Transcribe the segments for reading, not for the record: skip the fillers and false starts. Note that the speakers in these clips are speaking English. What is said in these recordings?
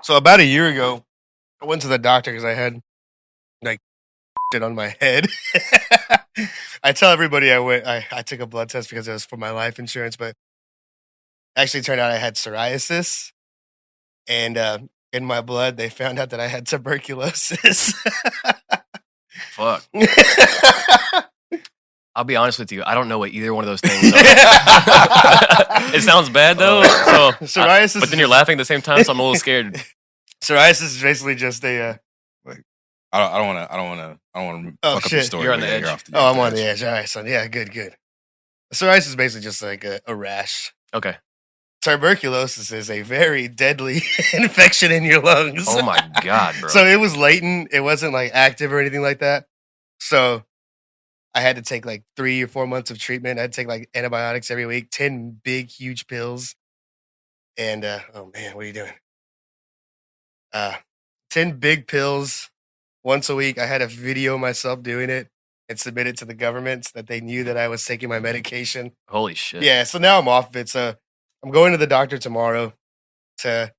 So about a year ago, I went to the doctor because I had like it on my head. I tell everybody I went. I took a blood test because it was for my life insurance, but actually turned out I had psoriasis, and in my blood they found out that I had tuberculosis. Fuck. I'll be honest with you. I don't know what either one of those things are. It sounds bad though. Psoriasis, but then you're laughing at the same time, so I'm a little scared. Psoriasis is basically just a. I don't want to Oh, fuck up shit. your story. You're on the Yeah, edge. I'm on the edge. All right, son. Yeah, good. Psoriasis is basically just like a rash. Okay. Tuberculosis is a very deadly infection in your lungs. Oh my god, bro. So it was latent. It wasn't like active or anything like that. So I had to take like 3 or 4 months of treatment. I had to take like antibiotics every week, 10 big, huge pills. And oh man, what are you doing? 10 big pills once a week. I had to video myself doing it and submit it to the government so that they knew that I was taking my medication. Holy shit. Yeah, so now I'm off of it. So I'm going to the doctor tomorrow to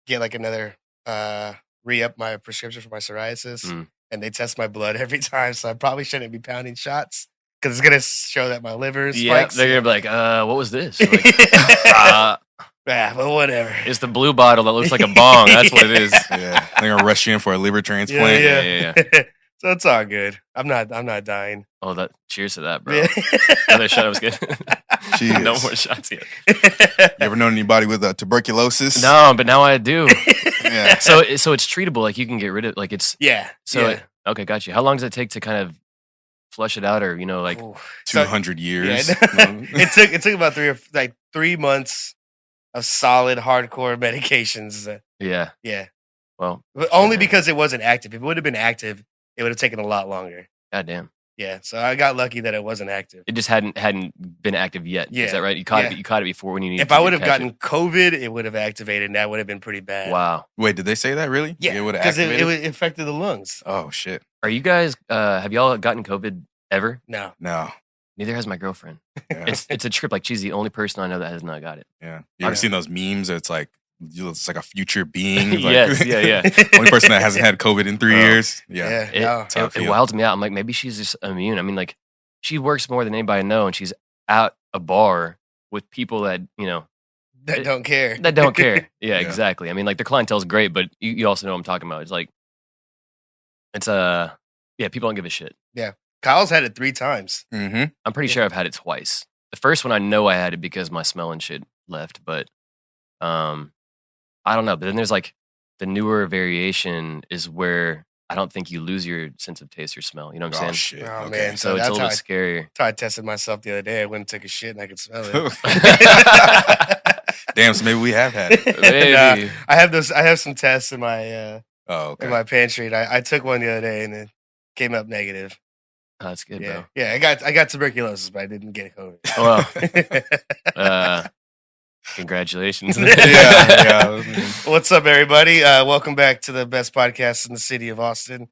get like another re-up my prescription for my psoriasis. And they test my blood every time, so I probably shouldn't be pounding shots because it's gonna show that my liver spikes. Yeah, they're gonna be like, what was this? Like, yeah, but whatever. It's the blue bottle that looks like a bong. That's what it is. Yeah, they're gonna rush you in for a liver transplant. Yeah. So it's all good. I'm not dying. Oh, that cheers to that, bro. Yeah. Another shot was good. Cheers. No more shots yet. You ever known anybody with tuberculosis? No, but now I do. Yeah. So it's treatable. Like you can get rid of. Like it's Yeah. So yeah. Okay, got you. How long does it take to kind of flush it out, or like? Ooh. 200 years. Yeah, it took about 3 months of solid hardcore medications. Yeah. Well, but only because it wasn't active. If it would have been active, it would have taken a lot longer. goddamn. Yeah, so I got lucky that it wasn't active. It just hadn't been active yet. Yeah. Is that right? You caught it. You caught it before when you needed. If I would have gotten COVID, it would have activated, and that would have been pretty bad. Wow. Wait, did they say that really? Yeah, It would have because activated? it infected the lungs. Oh, shit. Are you guys? Have y'all gotten COVID ever? No. No. Neither has my girlfriend. Yeah. It's a trip. Like she's the only person I know that has not got it. Yeah. You ever seen those memes? It's like a future being. Like, Yes. Yeah. Only person that hasn't had COVID in 3 years. Yeah. It That's how I feel. wilds me out. I'm like, maybe she's just immune. I mean, like, she works more than anybody I know, and she's at a bar with people that that don't care. That don't care. Yeah, Yeah. exactly. I mean, like, the clientele's great, but you also know what I'm talking about. It's like, people don't give a shit. Yeah. Kyle's had it 3 times. Mm-hmm. I'm pretty sure I've had it twice. The first one I know I had it because my smell and shit left, but I don't know. But then there's like the newer variation is where I don't think you lose your sense of taste or smell. You know what I'm Oh, saying? shit. Oh, Okay. man. So it's a little bit scarier. That's how I tested myself the other day. I went and took a shit and I could smell it. Damn, so maybe we have had it. Maybe. I have some tests in my Okay. in my pantry. And I took one the other day and it came up negative. Oh, that's good, Yeah. bro. Yeah, I got tuberculosis, but I didn't get COVID. Well, congratulations. Yeah. What's up, everybody? Welcome back to the best podcast in the city of Austin.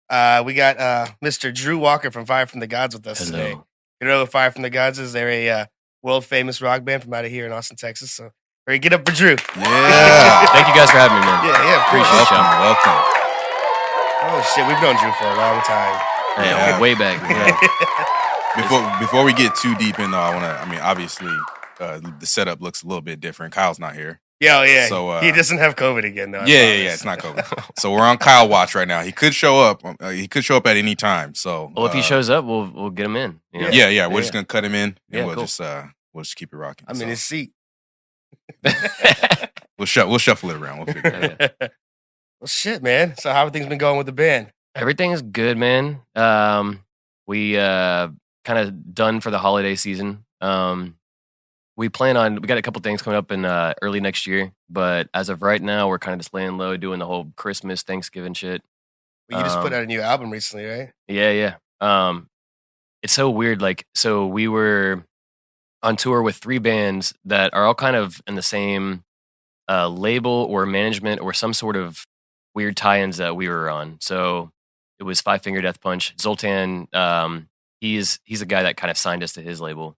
We got Mr. Drew Walker from Fire from the Gods with us today. Hello. You know what Fire from the Gods is? They're a world famous rock band from out of here in Austin, Texas. So, ready, get up for Drew. Yeah. Thank you guys for having me, man. Yeah, of course. Appreciate Welcome. y'all. Welcome. Oh shit, we've known Drew for a long time. Hey, Yeah. way back. Yeah. Before we get too deep in, though, obviously, the setup looks a little bit different. Kyle's not here. Yeah. So, he doesn't have COVID again, though. I Yeah. promise. It's not COVID. So we're on Kyle watch right now. He could show up. He could show up at any time. So, Well, if he shows up, we'll get him in. You know? yeah, we're just gonna cut him in, and Yeah, we'll cool. just keep it rocking. I'm in his seat. We'll shuffle it around. We'll figure it out. Yeah. Well, shit, man. So, how have things been going with the band? Everything is good, man. We kind of done for the holiday season. We got a couple things coming up in early next year, but as of right now, we're kind of just laying low, doing the whole Christmas, Thanksgiving shit. Well, you just put out a new album recently, right? Yeah. It's so weird. Like, so we were on tour with 3 bands that are all kind of in the same label or management or some sort of weird tie-ins that we were on. So it was Five Finger Death Punch. Zoltan, he's a guy that kind of signed us to his label.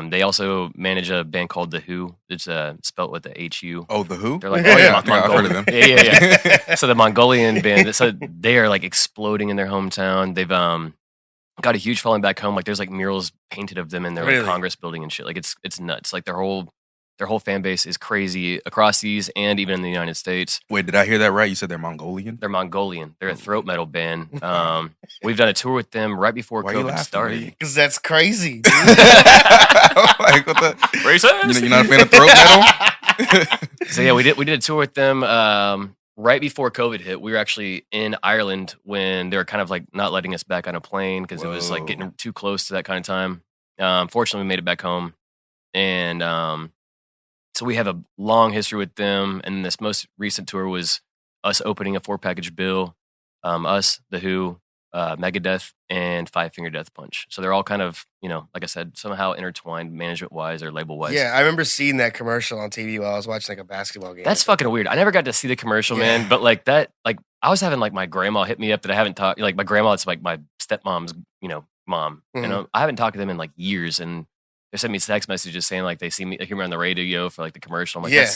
They also manage a band called The Who. It's spelt with the HU. Oh, The Who? They're like, oh, yeah, I think I've heard of them. Yeah. So the Mongolian band, so they are like exploding in their hometown. They've got a huge following back home. Like there's like murals painted of them in their like, Congress building and shit. Like it's nuts. Like their whole fan base is crazy across these and even in the United States. Wait, did I hear that right? You said they're Mongolian? They're Mongolian. They're a throat metal band. We've done a tour with them right before COVID started. Because that's crazy, dude. Like, what the? Racist? You're not a fan of throat metal? So yeah, we did a tour with them right before COVID hit. We were actually in Ireland when they were kind of like not letting us back on a plane because it was like getting too close to that kind of time. Fortunately, we made it back home, and so we have a long history with them. And this most recent tour was us opening a 4-package bill. Us, The Who, Megadeth, and Five Finger Death Punch. So they're all kind of, like I said, somehow intertwined management-wise or label-wise. Yeah, I remember seeing that commercial on TV while I was watching like a basketball game. That's fucking weird. I never got to see the commercial, man. But like that, like I was having like my grandma hit me up that I haven't talked. Like my grandma, it's like my stepmom's, mom. Mhm. And I haven't talked to them in like years. And they sent me text messages saying like they hear me on the radio for like the commercial. I'm like,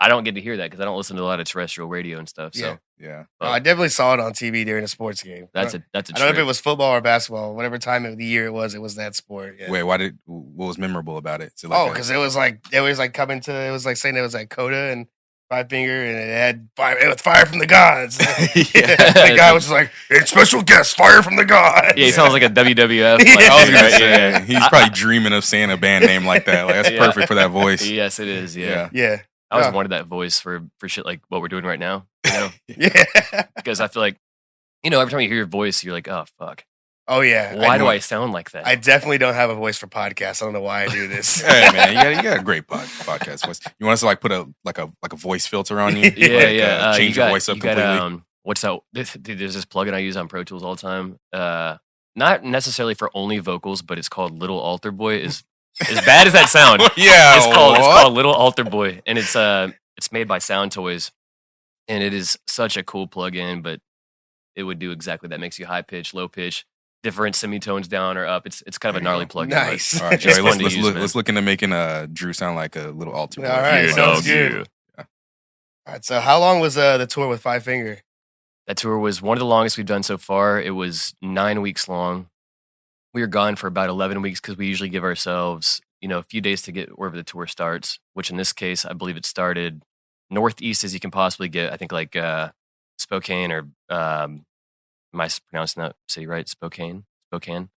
I don't get to hear that because I don't listen to a lot of terrestrial radio and stuff. So yeah. I definitely saw it on TV during a sports game. That's a I don't know if it was football or basketball. Whatever time of the year it was that sport. Yeah. Wait, what was memorable about it? Like because it was like saying it was like Coda and Five Finger and it had fire. It was fire from the gods. The guy was just like, "It's special guest, fire from the gods." Yeah, he sounds like a WWF. I was gonna say, he's probably dreaming of saying a band name like that. Like that's perfect for that voice. Yes, it is. Yeah. I always wanted that voice for shit like what we're doing right now. Because I feel like, every time you hear your voice, you're like, oh fuck. Oh yeah. Why do I sound like that? I definitely don't have a voice for podcasts. I don't know why I do this. Hey man, you got a great podcast voice. You want us to like put a voice filter on you? Yeah. Change your voice up completely. What's that? Dude, there's this plugin I use on Pro Tools all the time. Not necessarily for only vocals, but it's called Little Altar Boy. As bad as that sound, it's called Little Altar Boy, and it's made by Sound Toys, and it is such a cool plugin. But it would do exactly that. Makes you high pitch, low pitch, different semitones down or up. It's kind of a gnarly plugin. Nice. All right, Jerry, let's look into making Drew sound like a little altar boy. All right, sounds good. All right, so how long was the tour with Five Finger? That tour was one of the longest we've done so far. It was 9 weeks long. We were gone for about 11 weeks because we usually give ourselves, a few days to get wherever the tour starts, which in this case, I believe it started northeast as you can possibly get. I think like Spokane or, am I pronouncing that city right? Spokane?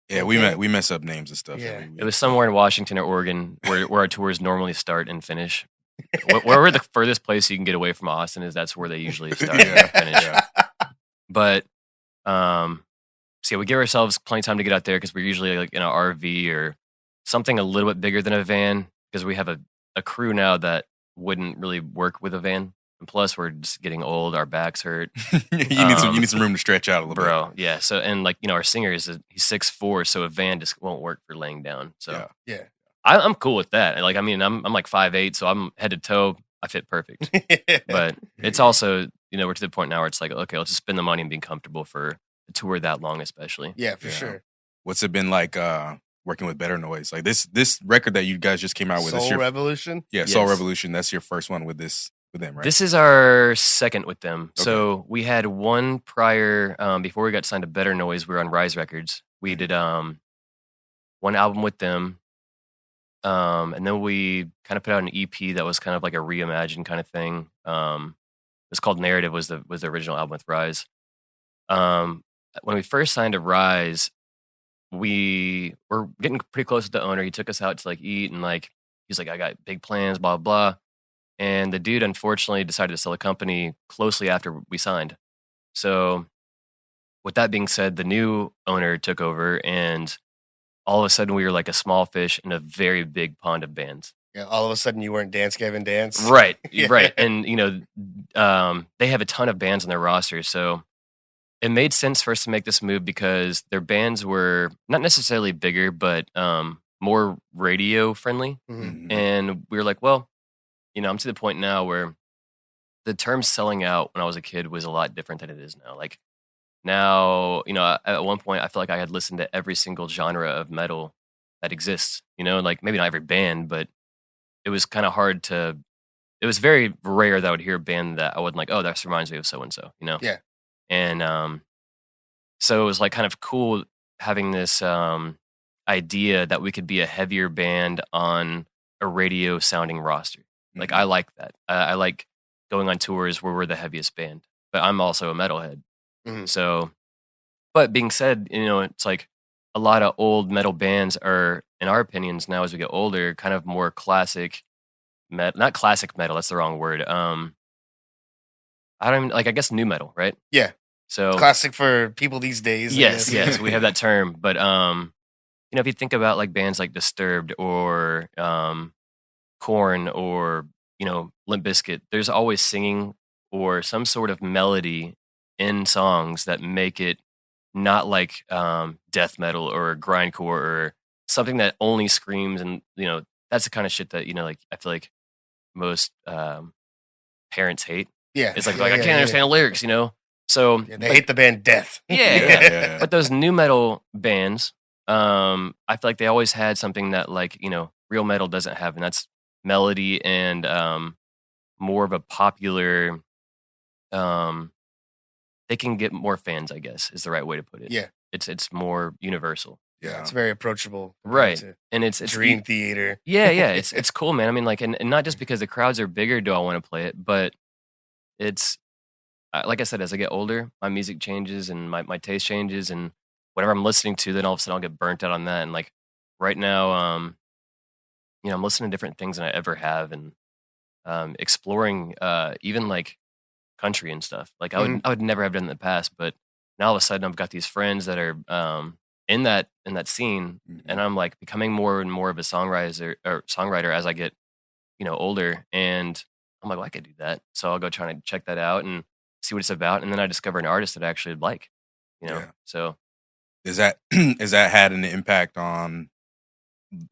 Yeah, we mess up names and stuff. Yeah. It was somewhere in Washington or Oregon where our tours normally start and finish. Wherever the furthest place you can get away from Austin is, that's where they usually start and finish. But, so yeah, we give ourselves plenty of time to get out there because we're usually like in an RV or something a little bit bigger than a van because we have a crew now that wouldn't really work with a van. And plus, we're just getting old. Our backs hurt. you need some room to stretch out a little bit. Bro, yeah. So, and like, our singer he's 6'4", so a van just won't work for laying down. So, yeah. I'm cool with that. Like, I mean, I'm like 5'8", so I'm head to toe. I fit perfect. But it's also, we're to the point now where it's like, okay, let's just spend the money and be comfortable for a tour that long, especially. Yeah, for sure. What's it been like working with Better Noise? Like this record that you guys just came out with. Soul Revolution? Yeah, yes. Soul Revolution. That's your first one with them, right? This is our second with them. Okay. So we had one prior, before we got signed to Better Noise, we were on Rise Records. We did one album with them. And then we kind of put out an EP that was kind of like a reimagined kind of thing. It was called Narrative, was the original album with Rise. When we first signed to Rise, we were getting pretty close with the owner. He took us out to like eat and like he's like, I got big plans, blah blah. And the dude unfortunately decided to sell the company closely after we signed. So with that being said, the new owner took over and all of a sudden we were like a small fish in a very big pond of bands. Yeah, all of a sudden you weren't Dance Gavin Dance. Right, right. And, they have a ton of bands on their roster. So it made sense for us to make this move because their bands were not necessarily bigger, but more radio friendly. Mm-hmm. And we were like, well, I'm to the point now where the term selling out when I was a kid was a lot different than it is now. Like now, at one point I feel like I had listened to every single genre of metal that exists. Like maybe not every band, but it was kind of hard to. It was very rare that I would hear a band that I wasn't like, oh, that reminds me of so and so. Yeah. And so it was like kind of cool having this idea that we could be a heavier band on a radio sounding roster. Like I like that. I like going on tours where we're the heaviest band, but I'm also a metalhead. Mhm. So, but being said, it's like a lot of old metal bands are, in our opinions, now as we get older, kind of more classic metal. Not classic metal. That's the wrong word. I don't even, like. I guess new metal, right? Yeah. So Classic for people these days. I yes, guess. yes, we have that term. But if you think about like bands like Disturbed or KoRn or Limp Bizkit, there's always singing or some sort of melody in songs that make it not like death metal or grindcore or something that only screams. And that's the kind of shit that like I feel like most parents hate. Yeah. It's like Yeah, I yeah, can't yeah. understand the lyrics. So Yeah, they hate the band Death. yeah. But those new metal bands, I feel like they always had something that like real metal doesn't have, and that's melody and more of a popular. They can get more fans, I guess, is the right way to put it. Yeah. It's more universal, Yeah, it's very approachable. right? To And it's Dream Theater. yeah, it's cool, man. I mean, like, and not just because the crowds are bigger do I want to play it, but it's like I said, as I get older, my music changes and my taste changes, and whatever I'm listening to, then all of a sudden I'll get burnt out on that. And like right now, I'm listening to different things than I ever have, and exploring even like country and stuff. Like I would never have done in the past, but now all of a sudden I've got these friends that are in that scene, and I'm like becoming more and more of a songwriter as I get older, and I'm like, well, I could do that, so I'll go try to check that out and see what it's about, and then I discover an artist that I actually like, Yeah. So Is that is that had an impact on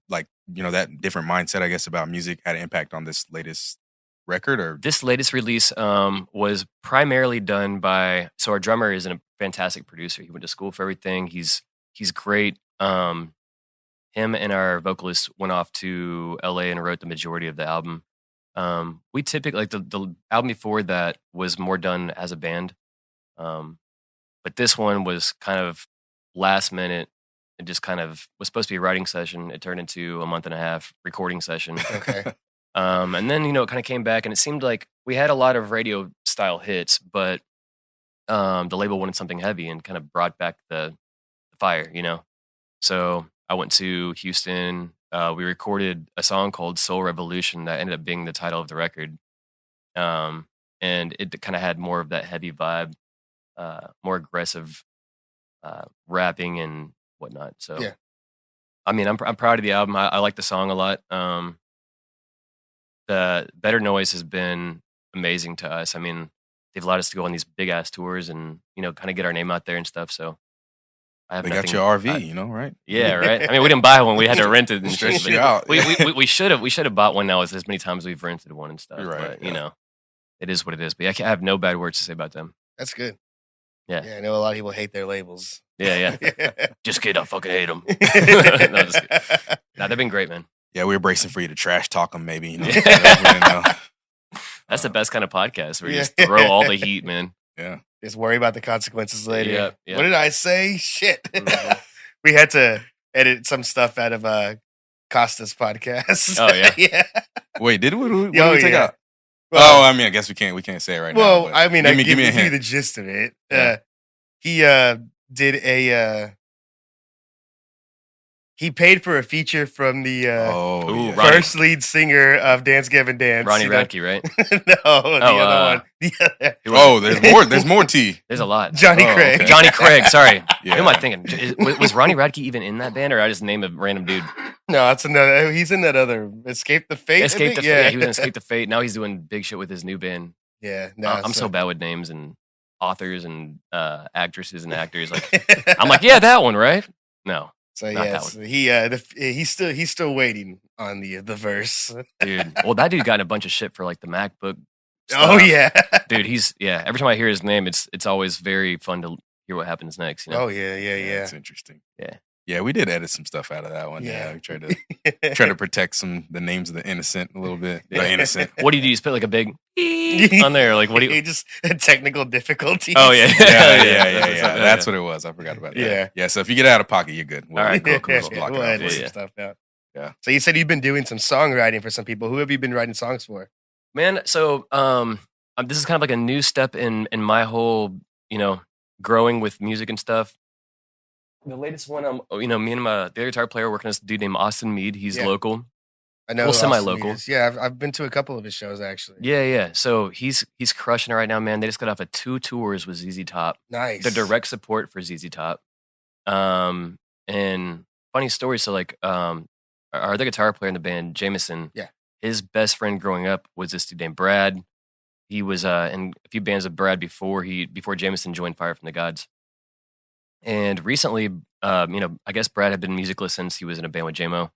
like that different mindset, I guess, about music had an impact on this latest record? Or this latest release was primarily done by, so our drummer is a fantastic producer. He went to school for everything. He's great. Him and our vocalist went off to LA and wrote the majority of the album. We typically, like the album before that was more done as a band. But this one was kind of last minute. It just kind of was supposed to be a writing session. It turned into a month and a half recording session. Okay. And then, it kind of came back, and it seemed like we had a lot of radio style hits, but the label wanted something heavy and kind of brought back the fire, So I went to Houston. We recorded a song called Soul Revolution that ended up being the title of the record. And it kind of had more of that heavy vibe, more aggressive rapping and whatnot. So, yeah. I mean, I'm proud of the album. I like the song a lot. The Better Noise has been amazing to us. I mean, they've allowed us to go on these big ass tours and kind of get our name out there and stuff. So I have they nothing. got your RV, right? Yeah, right. I mean, we didn't buy one; we had to rent it and shit. Stretch you out. We should have bought one now. As many times we've rented one and stuff. Right, But it is what it is. But I have no bad words to say about them. That's good. Yeah. Yeah, I know a lot of people hate their labels. Yeah. Just kidding. I fucking hate them. No, just kidding. Nah, they've been great, man. Yeah, we were bracing for you to trash talk them, maybe. That's the best kind of podcast where you just throw all the heat, man. Yeah. Just worry about the consequences later. Yeah. What did I say? Shit. Mhm. We had to edit some stuff out of Costa's podcast. Oh, yeah? Yeah. Wait, did we? What Oh, did we take yeah. out? Well, I mean, I guess we can't say it right now. well, but I mean, I give me a give you hint. the gist of it. Yeah. He did a he paid for a feature from the Ooh, yeah. Ronnie. first lead singer of Dance Gavin Dance. Ronnie you know? Radke, right? No, the other one. The other, Oh, there's more. There's more tea. There's a lot. Johnny Oh, Craig. okay. Johnny Craig, sorry. Yeah. Who am I thinking? Was Ronnie Radke even in that band, or I just named a random dude? No, that's another. He's in that other Escape the Fate. I Escape the think? Fate. Yeah, he was in Escape the Fate. Now he's doing big shit with his new band. Yeah, no, I'm so bad with names and authors and actresses and actors. Like, I'm like, yeah, that one, right? No, So not that yes, one. he's still waiting on the verse. Dude. Well, that dude got in a bunch of shit for like the MacBook. Oh stuff. yeah, Dude, every time I hear his name, it's always very fun to hear what happens next. oh yeah. It's interesting. Yeah. Yeah, we did edit some stuff out of that one. Yeah, Yeah. we tried to protect the names of the innocent a little bit. The innocent. What do you do? You just put like a big on there? Like what do you? Just technical difficulties. Oh yeah, Yeah. That's what it was. I forgot about that. Yeah. Yeah. So if you get out of pocket, you're good. All right, cool. Just block it We'll out edit for some you. stuff out. Yeah. So you said you've been doing some songwriting for some people. Who have you been writing songs for? Man, so this is kind of like a new step in my whole, growing with music and stuff. The latest one, me and the other guitar player working with this dude named Austin Mead. He's Yeah. local. I know Well, Austin semi-local. Mead is. Yeah, I've been to a couple of his shows actually. Yeah. So he's crushing it right now, man. They just got off of 2 tours with ZZ Top. Nice. The direct support for ZZ Top. And funny story. So like, our other guitar player in the band, Jameson. Yeah. His best friend growing up was this dude named Brad. He was in a few bands with Brad before Jameson joined Fire from the Gods. And recently, I guess Brad had been musicless since he was in a band with JMO.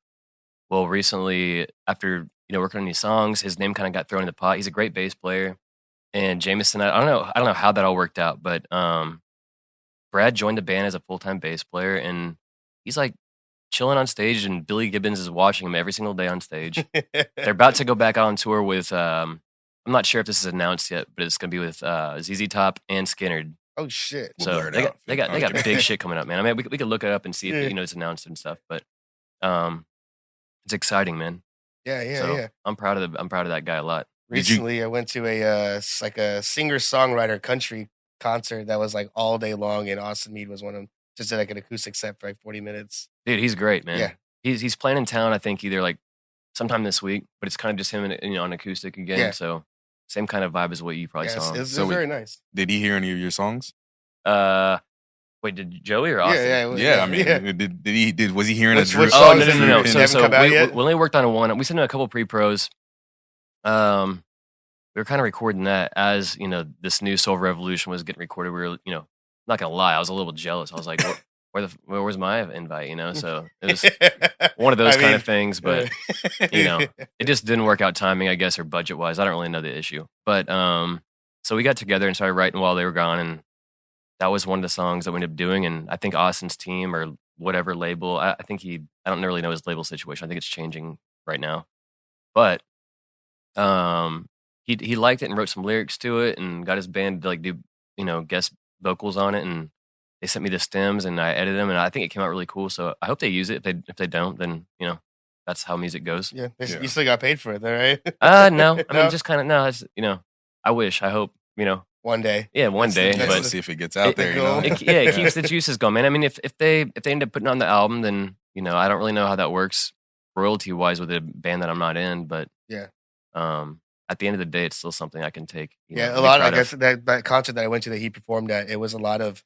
Well, recently, after working on these songs, his name kind of got thrown in the pot. He's a great bass player, and Jameson. I don't know how that all worked out, but Brad joined the band as a full-time bass player, and he's like chilling on stage, and Billy Gibbons is watching him every single day on stage. They're about to go back out on tour with. I'm not sure if this is announced yet, but it's going to be with ZZ Top and Skynyrd. Oh shit. We'll So blur it they out. got big shit coming up, man. I mean, we could look it up and see if it's announced and stuff, but it's exciting, man. Yeah. So I'm proud of that guy a lot. Recently, I went to a singer-songwriter country concert that was like all day long, and Austin Mead was one of them. Just did like an acoustic set for like 40 minutes. Dude, he's great, man. Yeah. He's playing in town, I think either like sometime this week, but it's kind of just him and on acoustic again. Yeah. So same kind of vibe as what you probably saw. It was So very nice. Did he hear any of your songs? Wait, did Joey or Austin? Yeah, I mean, was he hearing Which a Drew? songs No. They haven't come out yet? We only worked on one. We sent in a couple pre-pros. We were kind of recording that as this new Soul Revolution was getting recorded. We were not gonna lie, I was a little jealous. I was like, where's my invite? So it was one of those kind of things. But it just didn't work out timing, I guess, or budget wise. I don't really know the issue. But so we got together and started writing while they were gone, and that was one of the songs that we ended up doing. And I think Austin's team or whatever label, I think I don't really know his label situation. I think it's changing right now. But he liked it and wrote some lyrics to it and got his band to like do guest vocals on it, and they sent me the stems and I edited them, and I think it came out really cool. So I hope they use it. If they don't, then that's how music goes. Yeah, you still got paid for it, though, right? No, I mean just kind of no. It's I wish, I hope, one day. Yeah, one day. Let's But see if it gets out there. it keeps the juices going, man. I mean, if they end up putting on the album, then I don't really know how that works royalty wise with a band that I'm not in, but Yeah. At the end of the day, it's still something I can take. A lot. I guess that concert that I went to that he performed at, it was a lot of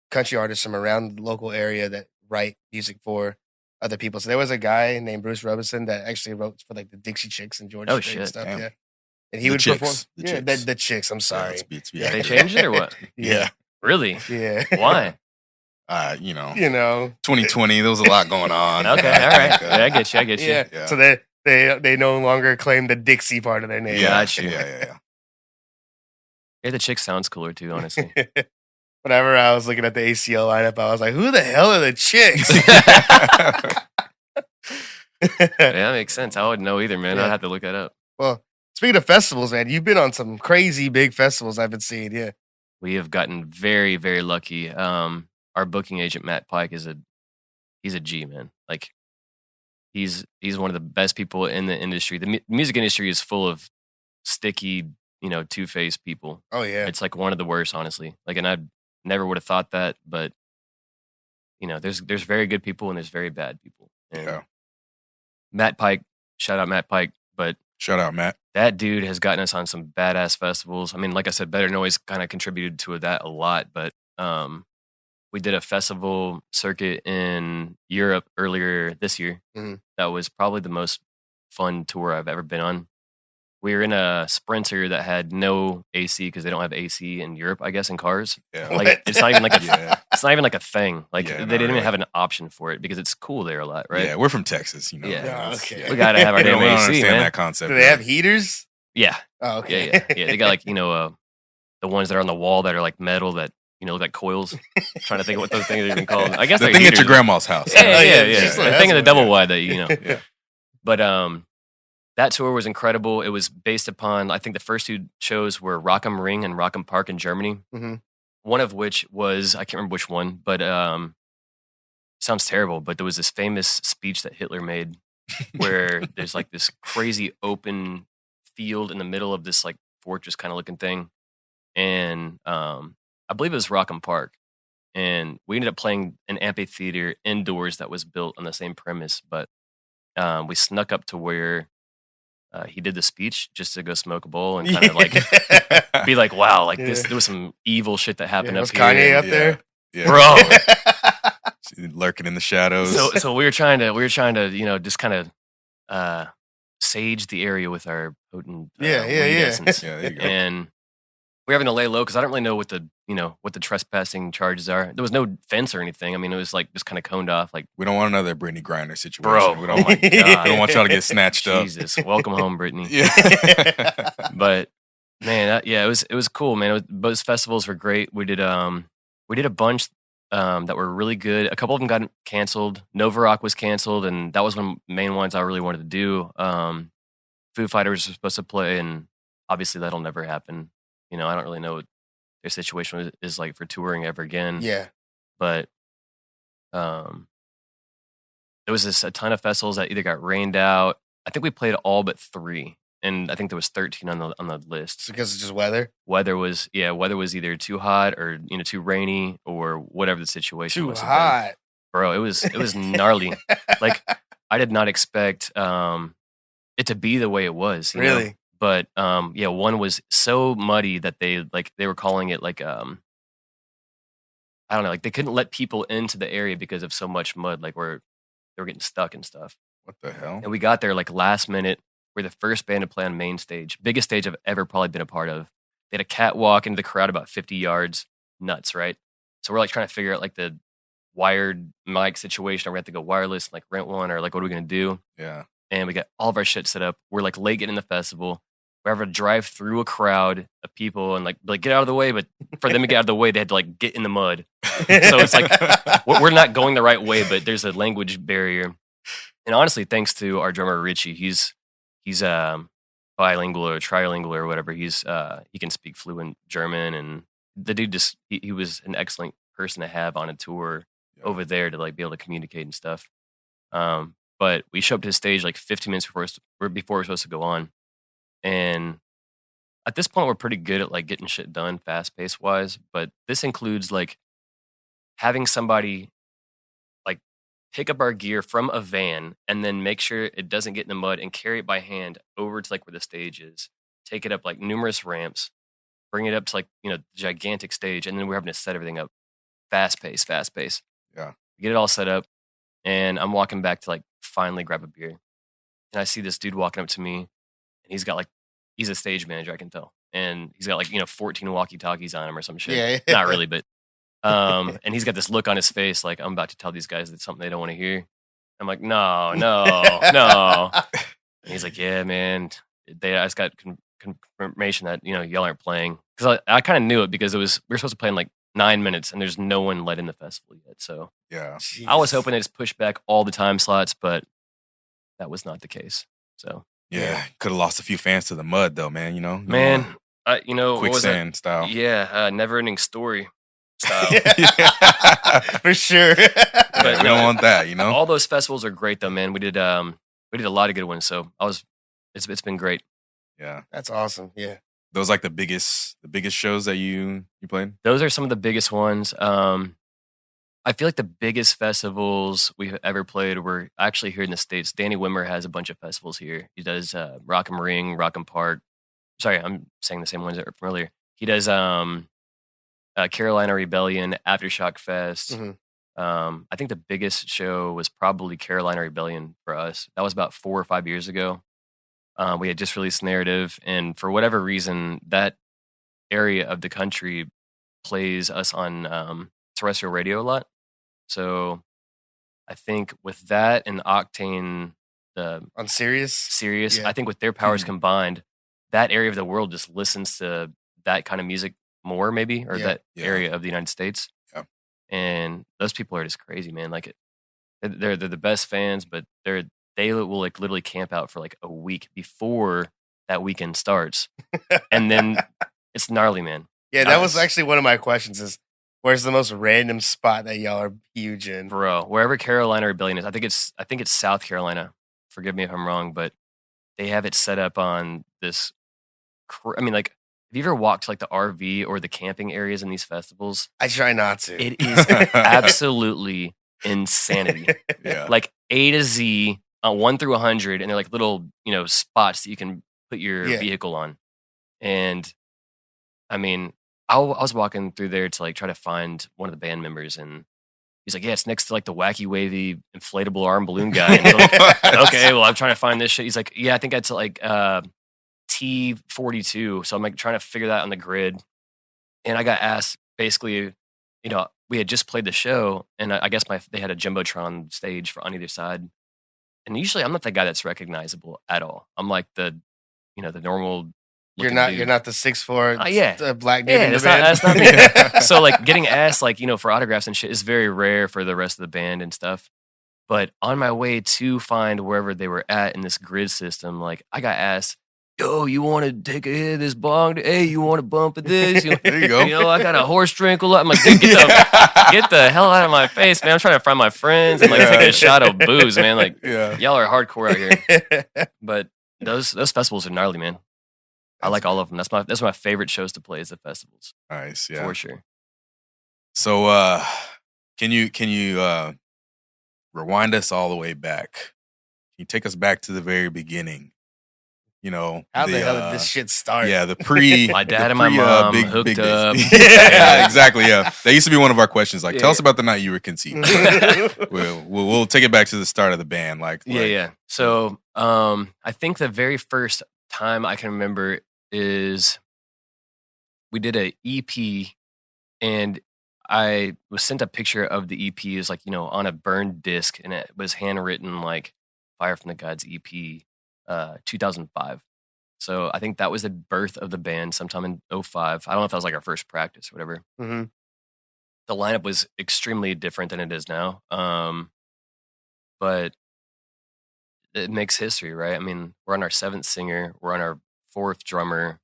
country artists from around the local area that write music for other people. So there was a guy named Bruce Robinson that actually wrote for like the Dixie Chicks and Georgia Strait and stuff. Damn. Yeah, and he The would Chicks. perform. The Yeah, Chicks. the Chicks. I'm sorry. Yeah, They changed it or what? Yeah. Really? Yeah. Why? 2020, there was a lot going on. Okay, all right. Yeah, I get you. Yeah. Yeah. So they no longer claim the Dixie part of their name. Yeah. Yeah, Gotcha. yeah. Yeah, the chick sounds cooler too, honestly. Whenever I was looking at the ACL lineup, I was like, "Who the hell are the Chicks?" Yeah, that makes sense. I wouldn't know either, man. Yeah. I'd have to look that up. Well, speaking of festivals, man, you've been on some crazy big festivals I've been seeing. Yeah. We have gotten very, very lucky. Our booking agent Matt Pike he's a G, man. Like he's one of the best people in the industry. The music industry is full of sticky, two-faced people. Oh yeah. It's like one of the worst, honestly. Like, and I never would have thought that, but there's very good people and there's very bad people. And Yeah. Matt Pike, shout out Matt Pike, but Shout out, Matt. that dude has gotten us on some badass festivals. I mean, like I said, Better Noise kind of contributed to that a lot, but we did a festival circuit in Europe earlier this year. Mhm. That was probably the most fun tour I've ever been on. We were in a Sprinter that had no AC because they don't have AC in Europe, I guess, in cars. Yeah. What? Like it's not even like a Yeah. it's not even like a thing. Like Yeah, they no, didn't even right. have an option for it because it's cool there a lot, right? Yeah, we're from Texas, Yeah. It's- Okay. We gotta have our We damn don't AC, understand man. that concept. Do they have heaters? Yeah, Oh, okay. yeah. They got like the ones that are on the wall that are like metal that look like coils. Trying to think of what those things are even called. I guess the they're thing at heaters. your grandma's house. Yeah. just like The thing in the that's double what- wide that Yeah. But that tour was incredible. It was based upon, I think the first two shows were Rock'em Ring and Rock'em Park in Germany. Mhm. One of which was, I can't remember which one, but sounds terrible, but there was this famous speech that Hitler made where there's like this crazy open field in the middle of this like fortress kind of looking thing. And I believe it was Rock'em Park. And we ended up playing an amphitheater indoors that was built on the same premise, but we snuck up to where he did the speech just to go smoke a bowl and kind of like be like, wow, like Yeah. there was some evil shit that happened Yeah, up was here. Kanye up Yeah. there? Yeah. Bro. Lurking in the shadows. So we were trying to, just kind of sage the area with our potent Yeah. weed essence. Yeah, there you go. And we're having to lay low because I don't really know what the trespassing charges are. There was no fence or anything. I mean, it was like just kind of coned off. Like, We don't want another Brittany Griner situation. bro, We oh don't, my we god, don't want y'all to get snatched up. Jesus, welcome home, Brittany. Yeah. But man, it was cool, man. Both festivals were great. We did a bunch that were really good. A couple of them got canceled. Nova Rock was canceled, and that was one of the main ones I really wanted to do. Foo Fighters were supposed to play, and obviously that'll never happen. I don't really know what their situation is like for touring ever again. Yeah. But there was a ton of festivals that either got rained out. I think we played all but 3, and I think there was 13 on the list. It's because it's just weather. Weather was either too hot or too rainy or whatever the situation Too was. hot. Bro. It was gnarly. Like I did not expect it to be the way it was. you know? Really? But one was so muddy that they were calling it like I don't know, like they couldn't let people into the area because of so much mud. Like they were getting stuck and stuff. What the hell? And we got there like last minute. We're the first band to play on main stage, biggest stage I've ever probably been a part of. They had a catwalk into the crowd about 50 yards. Nuts, right? So we're like trying to figure out like the wired mic situation. Are we have to go wireless, like rent one, or like what are we gonna do? Yeah. And we got all of our shit set up. We're like late getting in the festival. We're having to drive through a crowd of people and like get out of the way. But for them to get out of the way, they had to like get in the mud. So it's like we're not going the right way, but there's a language barrier. And honestly, thanks to our drummer Richie, he's bilingual or trilingual or whatever. He can speak fluent German, and the dude just he was an excellent person to have on a tour over there to like be able to communicate and stuff. But we show up to the stage like 15 minutes before we're supposed to go on. And at this point, we're pretty good at like getting shit done fast pace wise. But this includes like having somebody like pick up our gear from a van and then make sure it doesn't get in the mud and carry it by hand over to like where the stage is, take it up like numerous ramps, bring it up to like, the gigantic stage. And then we're having to set everything up fast pace. Yeah. Get it all set up. And I'm walking back to like finally grab a beer. And I see this dude walking up to me, and he's got like, he's a stage manager, I can tell. And he's got like, 14 walkie-talkies on him or some shit. Yeah. Not really, but and he's got this look on his face like, I'm about to tell these guys that something they don't want to hear. I'm like, no. And he's like, yeah, man. I just got confirmation that, y'all aren't playing. Because I kind of knew it because we were supposed to play in like 9 minutes, and there's no one let in the festival yet. So Yeah. I was hoping they just push back all the time slots, but that was not the case. So Yeah. Could have lost a few fans to the mud though, man. man, what was that? Quicksand style. Yeah, never ending story style. For sure. But we don't want that, All those festivals are great though, man. We did a lot of good ones. So it's been great. Yeah. That's awesome. Yeah. Those like the biggest shows that you played? Those are some of the biggest ones. I feel like the biggest festivals we've ever played were actually here in the States. Danny Wimmer has a bunch of festivals here. He does Rock'em Ring, Rock'em Park. Sorry, I'm saying the same ones that were from earlier. He does Carolina Rebellion, Aftershock Fest. Mhm. I think the biggest show was probably Carolina Rebellion for us. That was about 4 or 5 years ago. We had just released Narrative, and for whatever reason, that area of the country plays us on terrestrial radio a lot. So I think with that and Octane, the On Sirius? Sirius, Yeah. I think with their powers combined, that area of the world just listens to that kind of music more maybe, or Yeah. that Yeah. area of the United States. Yeah. And those people are just crazy, man. Like they're the best fans, but they will like literally camp out for like a week before that weekend starts, and then it's gnarly, man. Yeah, that was Nice. actually one of my questions is where's the most random spot that y'all are huge in? Bro, wherever Carolina Rebellion is, I think it's South Carolina. Forgive me if I'm wrong, but they have it set up on this. I mean, like, have you ever walked to like the RV or the camping areas in these festivals? I try not to. It is absolutely insanity. Yeah. Like A to Z, 1 through 100, and they're like little, spots that you can put your Yeah. vehicle on. And I mean, I was walking through there to like try to find one of the band members, and he's like, "Yeah, it's next to like the wacky wavy inflatable arm balloon guy." And I'm like, okay, well, I'm trying to find this shit. He's like, "Yeah, I think that's like T42." So I'm like trying to figure that on the grid, and I got asked basically, we had just played the show, and I guess they had a jumbotron stage on either side. And usually, I'm not the guy that's recognizable at all. I'm like the normal. You're looking not dude. you're not the 6'4" Yeah. black dude Yeah, in the that's band. not me. So like getting asked like, for autographs and shit is very rare for the rest of the band and stuff. But on my way to find wherever they were at in this grid system, like I got asked, "Yo, you want to take a hit of this bong? Hey, you want to bump at this? There you go. I got a horse drinkle." I'm like, dude, get the hell out of my face, man. I'm trying to find my friends and like Yeah. take a shot of booze, man. Like Yeah. y'all are hardcore out here. But those festivals are gnarly, man. I like all of them. That's my favorite shows to play is the festivals. Nice. Yeah. For sure. So can you rewind us all the way back? Can you take us back to the very beginning? How the hell did this shit start? Yeah, the pre My dad the and my pre, mom big hooked days. up. Yeah, exactly. Yeah, that used to be one of our questions. Like, tell Yeah. us about the night you were conceived. We'll take it back to the start of the band. Yeah. So I think the very first time I can remember is we did a EP, and I was sent a picture of the EP is like, on a burned disc, and it was handwritten like Fire from the Gods EP 2005. So I think that was the birth of the band sometime in 05. I don't know if that was like our first practice or whatever. Mhm. The lineup was extremely different than it is now. But it makes history, right? I mean, we're on our 7th singer, we're on our 4th drummer,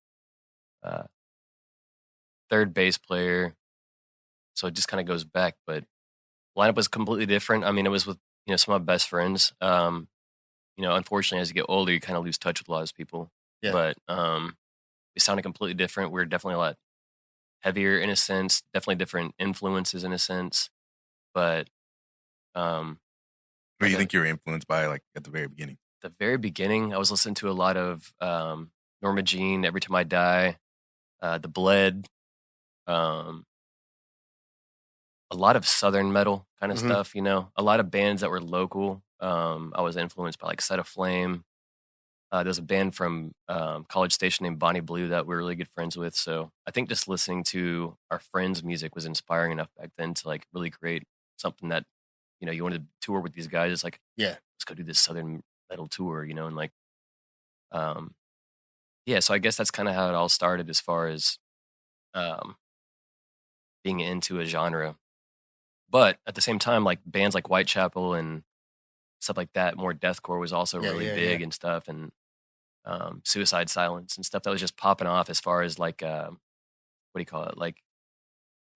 3rd bass player. So it just kind of goes back, but lineup was completely different. I mean, it was with, some of my best friends. Unfortunately, as you get older, you kind of lose touch with a lot of people. Yeah. But it sounded completely different. We were definitely a lot heavier in a sense, definitely different influences in a sense. But What do you think you were influenced by, like at the very beginning? the very beginning, I was listening to a lot of Norma Jean, Every Time I Die, The Bled, a lot of Southern metal kind of Mhm. stuff, a lot of bands that were local. I was influenced by like Set Aflame. There's a band from College Station named Bonnie Blue that we're really good friends with. So I think just listening to our friends' music was inspiring enough back then to like really create something that, you wanted to tour with these guys. It's like, Yeah. let's go do this Southern metal tour, and like, yeah. So I guess that's kind of how it all started as far as being into a genre. But at the same time, like bands like Whitechapel and stuff like that, more deathcore was also Yeah, really yeah, big yeah. and stuff, and Suicide Silence and stuff that was just popping off as far as like what do you call it, like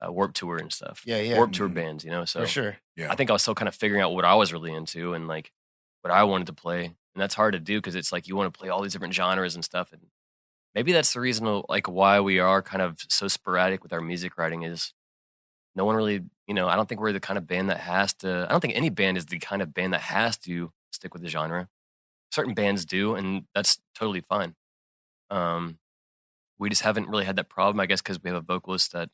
Warped Tour and stuff. Yeah, yeah. Warped Tour Mhm. bands, So For sure. Yeah. I think I was still kind of figuring out what I was really into and like what I wanted to play, and that's hard to do because it's like you want to play all these different genres and stuff, and maybe that's the reason like why we are kind of so sporadic with our music writing is no one really, I don't think we're the kind of band that has to. I don't think any band is the kind of band that has to stick with the genre. Certain bands do, and that's totally fine. We just haven't really had that problem, I guess, because we have a vocalist that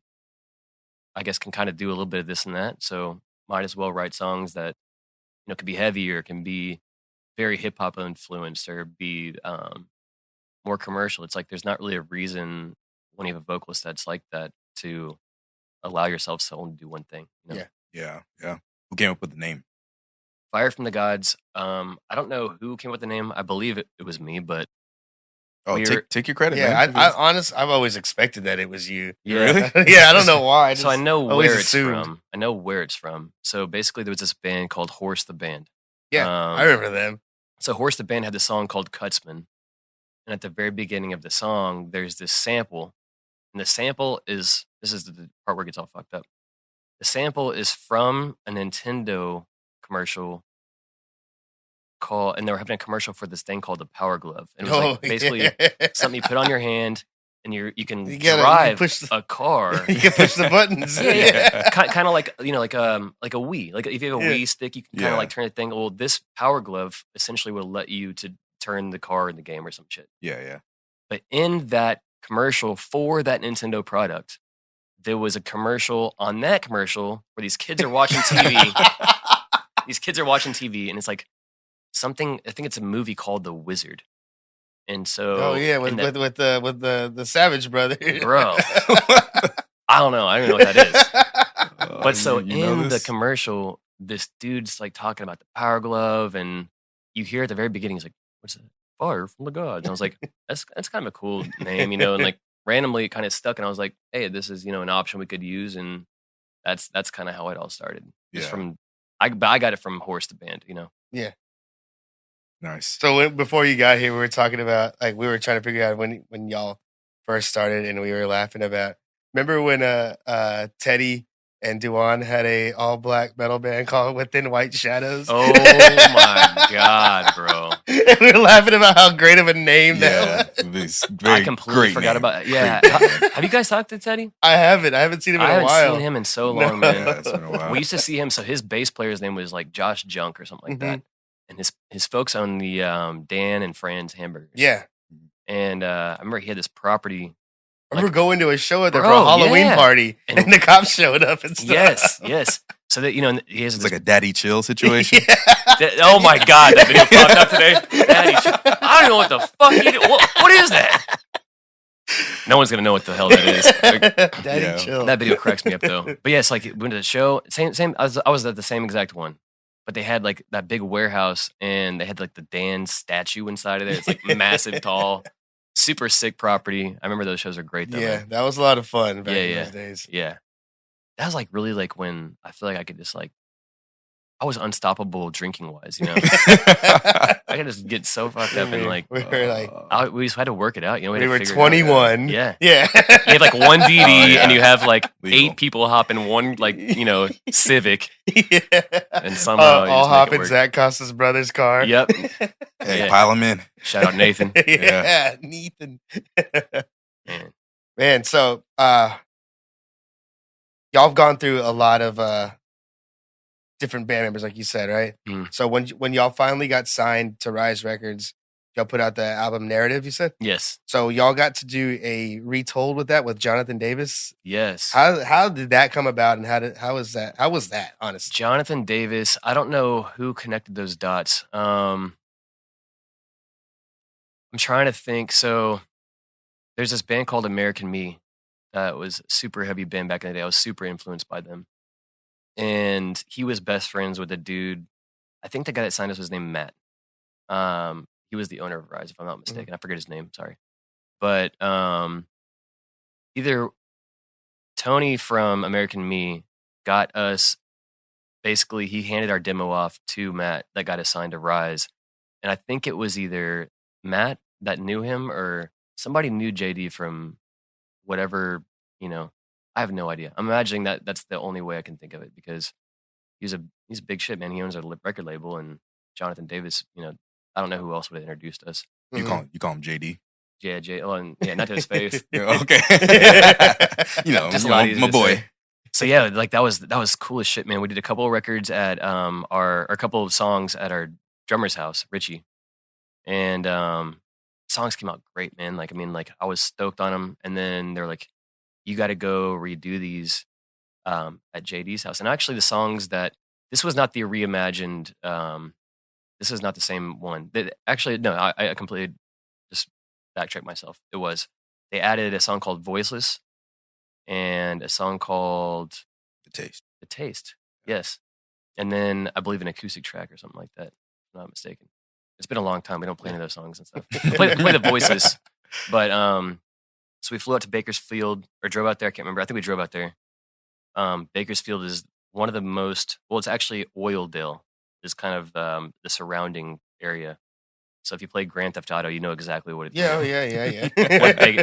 I guess can kind of do a little bit of this and that. So might as well write songs that can be heavier, can be very hip hop influenced, or be more commercial. It's like there's not really a reason when you have a vocalist that's like that to allow yourself to only do one thing. Yeah. Yeah. Who came up with the name? Fire from the Gods. I don't know who came up with the name. I believe it was me, but Oh, We were, take your credit, Yeah, man. I've always expected that it was you. yeah. Really? Yeah, I don't know why. So I know always where it's assumed. from. I know where it's from. So basically, there was this band called Horse the Band. Yeah, I remember them. So Horse the Band had this song called Cutsman, and at the very beginning of the song, there's this sample, and the sample is this is the part where it gets all fucked up. The sample is from a Nintendo commercial called, and they were having a commercial for this thing called the Power Glove, and it was like basically something you put on your hand, and you can drive a car. You can push the buttons. Yeah. Kind of like like a Wii. Like if you have a Wii stick, you can kind of like turn the thing. Well, this Power Glove essentially will let you to turn the car in the game or some shit. Yeah. But in that commercial for that Nintendo product, there was a commercial on that commercial where these kids are watching TV. These kids are watching TV, and it's like something. I think it's a movie called The Wizard. And so, oh yeah, with the Savage Brother, bro. I don't know. I don't even know what that is. But so in the commercial, this dude's like talking about the Power Glove, and you hear at the very beginning, he's like, "What's that? Fire from the gods." And I was like, "That's kind of a cool name, And like randomly, it kind of stuck, and I was like, "Hey, this is an option we could use," and that's kind of how it all started. Just from I got it from Horse the Band, Yeah. Nice. So before you got here, we were talking about we were trying to figure out when y'all first started, and we were laughing about. Remember when Teddy and Duan had a all black metal band called Within White Shadows? Oh my god, bro! And we were laughing about how great of a name that was. I completely forgot about it. Yeah, have you guys talked to Teddy? I haven't seen him in a while. I haven't seen him in so long, man. Yeah, it's been a while. We used to see him. So his bass player's name was like Josh Junk or something like that. And his folks own the Dan and Fran's Hamburgers. Yeah. And I remember he had this property. I remember going to a show there for a Halloween party, and the cops showed up and stuff. Yes. So that he has it's like a daddy chill situation. Oh my god, that video popped up today. Daddy chill. I don't know what the fuck he did. What is that? No one's gonna know what the hell that is. Daddy chill. That video cracks me up though. But yes, like we went to the show. Same. I was at the same exact one. But they had like that big warehouse, and they had like the Dan statue inside of there. It's like massive, tall, super sick property. I remember those shows are great though. Yeah, man. that was a lot of fun back in those days. Yeah. That was like really like when I feel like I could just like I was unstoppable drinking wise, I could just get so fucked up and like we were like we just had to work it out, we were 21. Yeah. You have like one DD and you have like legal. 8 people hop in one like Civic. Yeah. And somehow all hop in Zach Costa's brother's car. Yep. Hey, pile them in. Shout out Nathan. Yeah, Nathan. Man, so y'all have gone through a lot of different band members, like you said, right? So when y'all finally got signed to Rise Records, y'all put out the album Narrative, you said? Yes. So y'all got to do a retold with that with Jonathan Davis? Yes. How did that come about, and how was that, honestly? Jonathan Davis, I don't know who connected those dots. I'm trying to think. So there's this band called American Me that was a super heavy band back in the day. I was super influenced by them. And he was best friends with a dude. I think the guy that signed us was named Matt. He was the owner of Rise, if I'm not mistaken. I forget his name. Sorry. But either Tony from American Me got us, basically, he handed our demo off to Matt that got us signed to Rise. And I think it was either Matt that knew him or somebody knew JD from whatever, I have no idea. I'm imagining that's the only way I can think of it because he's a big shit, man. He owns a record label, and Jonathan Davis, I don't know who else would have introduced us. You call him JD? Yeah, not to his face. Okay. Just my boy. Say. So yeah, like that was cool as shit, man. We did a couple of records at a couple of songs at our drummer's house, Richie, and songs came out great, man. Like I was stoked on them, and then they're like, you got to go redo these at JD's house. And actually, the songs this was not the reimagined. This is not the same one. Actually, no, I completely just backtracked myself. It was they added a song called Voiceless and a song called The Taste. Yes, and then I believe an acoustic track or something like that. If I'm not mistaken. It's been a long time. We don't play any of those songs and stuff. Play the Voiceless. But so we flew out to Bakersfield or drove out there. I can't remember. I think we drove out there. Bakersfield is one of the most, well, it's actually Oildale is kind of the surrounding area. So if you play Grand Theft Auto, you know exactly what it's. Yeah, what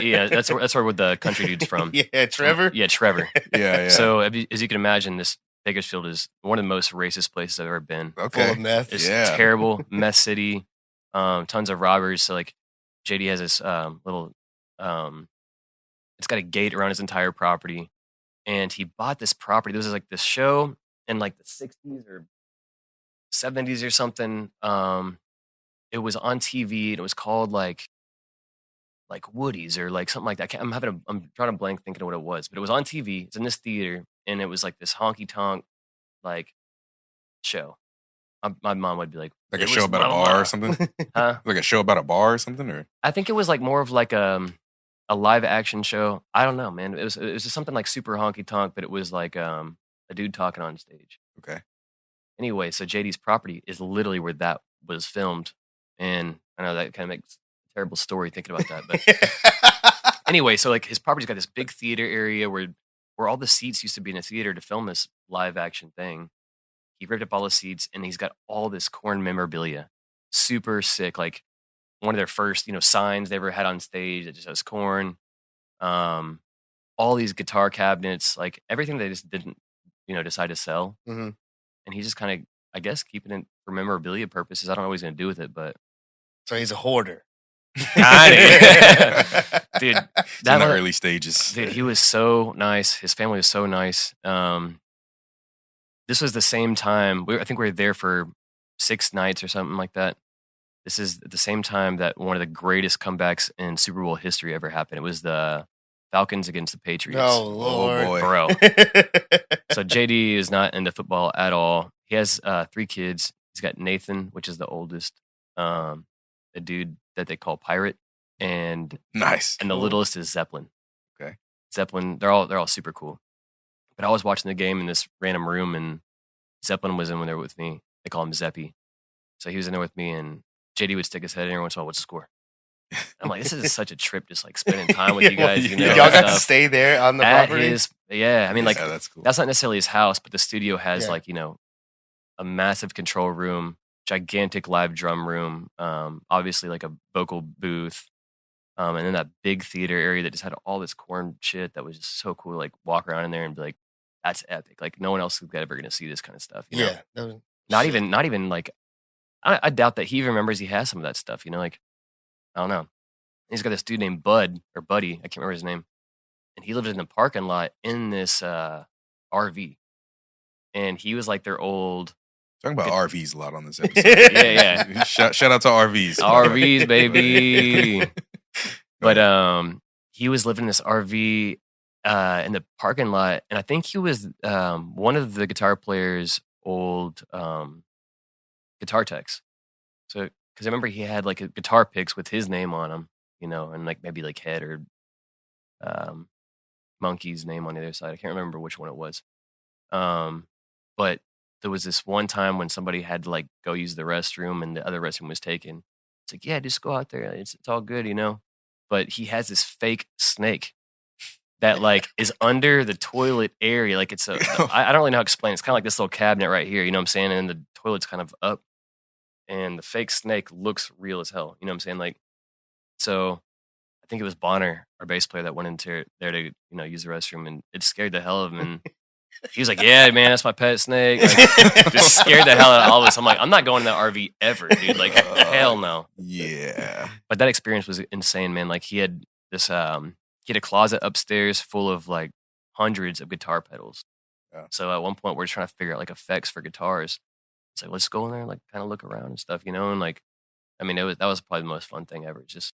yeah. that's where the country dude's from. Yeah, Trevor. Yeah, Trevor. Yeah. So as you can imagine, this Bakersfield is one of the most racist places I've ever been. Okay. Full of meth. It's Yeah. terrible, mess city, tons of robbers. So like JD has this little, it's got a gate around his entire property, and he bought this property. This was like this show in like the 60s or 70s or something. It was on TV and it was called like Woody's or like something like that. I'm trying to blank thinking of what it was, but it was on TV. It's in this theater, and it was like this honky tonk like show. My mom would be like Like a "It show was about blah, a blah, bar blah." or something? Huh? Like a show about a bar or something? Or I think it was like more of like a live action show. I don't know, man. It was just something like super honky tonk, but it was like a dude talking on stage. okay. Anyway, so JD's property is literally where that was filmed, and I know that kind of makes a terrible story thinking about that, but anyway, so like his property's got this big theater area where all the seats used to be in a theater to film this live action thing. He ripped up all the seats, and he's got all this KoRn memorabilia, super sick. Like one of their first, signs they ever had on stage that just has KoRn. All these guitar cabinets, like everything they just didn't, decide to sell. Mhm. And he's just kind of, I guess, keeping it for memorabilia purposes. I don't know what he's gonna do with it, but So he's a hoarder. Got it. Dude, It's in the one- early stages. Dude, he was so nice. His family was so nice. This was the same time. I think we were there for 6 nights or something like that. This is at the same time that one of the greatest comebacks in Super Bowl history ever happened. It was the Falcons against the Patriots. Oh Lord, boy. Bro. So JD is not into football at all. He has 3 kids. He's got Nathan, which is the oldest, a dude that they call Pirate, and Nice. the littlest is Zeppelin. Okay. Zeppelin, they're all super cool. But I was watching the game in this random room, and Zeppelin was in there with me. They call him Zeppy. So he was in there with me, and JD would stick his head in every once in a while, what's the score? I'm like, this is such a trip, just like spending time with you guys. Y'all got to stay there on the at property. I mean, like Yeah, that's cool. that's not necessarily his house, but the studio has Yeah. like, a massive control room, gigantic live drum room, obviously like a vocal booth, and then that big theater area that just had all this KoRn shit that was just so cool. Like walk around in there and be like, that's epic. Like no one else is ever gonna see this kind of stuff. You know? Yeah, that was- Not shit. even like I doubt that he even remembers he has some of that stuff. Like I don't know. He's got this dude named Bud or Buddy. I can't remember his name, and he lived in the parking lot in this RV, and he was like their old. Talking about Good. RVs a lot on this episode. Yeah. Shout out to RVs. RVs, baby. But he was living in this RV in the parking lot, and I think he was one of the guitar player's old guitar techs. So, because I remember he had like a guitar picks with his name on them, and like maybe like Head or Monkey's name on the other side. I can't remember which one it was. But there was this one time when somebody had to like go use the restroom, and the other restroom was taken. It's like, yeah, just go out there. It's all good, But he has this fake snake that like is under the toilet area. Like it's I don't really know how to explain it. It's kind of like this little cabinet right here, you know what I'm saying? And the toilet's kind of up, and the fake snake looks real as hell. You know what I'm saying? Like, so I think it was Bonner, our bass player, that went into there to, use the restroom, and it scared the hell out of him. And he was like, yeah, man, that's my pet snake. Like, just scared the hell out of all of us. I'm like, I'm not going to that RV ever, dude. Like, hell no. Yeah. But that experience was insane, man. Like he had this, he had a closet upstairs full of like hundreds of guitar pedals. Yeah. So at one point we're trying to figure out like effects for guitars. It's like, let's go in there and like kind of look around and stuff, and like, I mean, that was probably the most fun thing ever. Just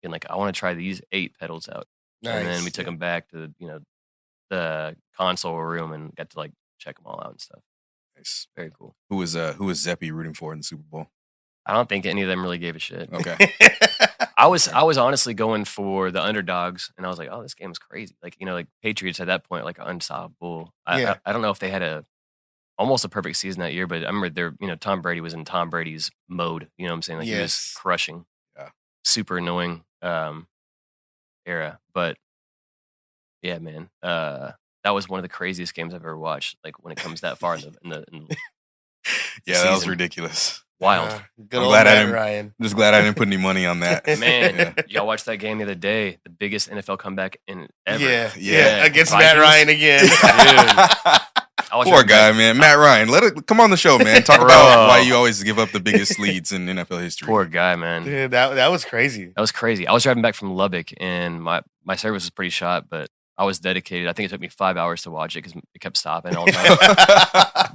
being like, I want to try these 8 pedals out. And then we Nice. took them back to, the console room and got to like check them all out and stuff. Nice. Very cool. Who was Zeppy rooting for in the Super Bowl? I don't think any of them really gave a shit. Okay. I was honestly going for the underdogs, and I was like, oh, this game is crazy. Like, like Patriots at that point, like unstoppable. Yeah. I don't know if they had almost a perfect season that year, but I remember Tom Brady was in Tom Brady's mode. You know what I'm saying? Like he was Yes. crushing. Yeah. Super annoying. um, era. But yeah, man, that was one of the craziest games I've ever watched. Like when it comes that far in the Yeah, that was season. ridiculous. Wild. Good I'm old glad I Matt didn't. Ryan. I'm just glad I didn't put any money on that. Man, Yeah. y'all watched that game the other day. The biggest NFL comeback in ever. Yeah, against Vikings. Matt Ryan again. I watched Poor right guy, back. man. Matt Ryan, come on the show, man. Talk Bro. about why you always give up the biggest leads in NFL history. Poor guy, man. Dude, that was crazy. That was crazy. I was driving back from Lubbock, and my service was pretty shot, but I was dedicated. I think it took me 5 hours to watch it because it kept stopping all the time.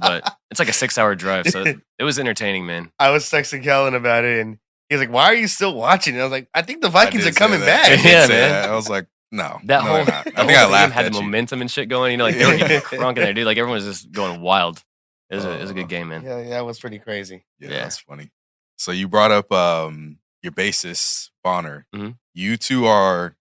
But it's like a 6-hour drive, so it was entertaining, man. I was texting Kellen about it, and he was like, "Why are you still watching?" And I was like, "I think the Vikings I are did say coming that. back." I did Yeah, say man. that. I was like, no. That no, whole, they're not. that I think whole I game laughed had at the you. momentum and shit going. You know, like they were getting crunk in there, dude. Like everyone was just going wild. It was a good game, man. Yeah, that was pretty crazy. Yeah, Yeah. that's funny. So you brought up your bassist, Bonner. Mhm. You two are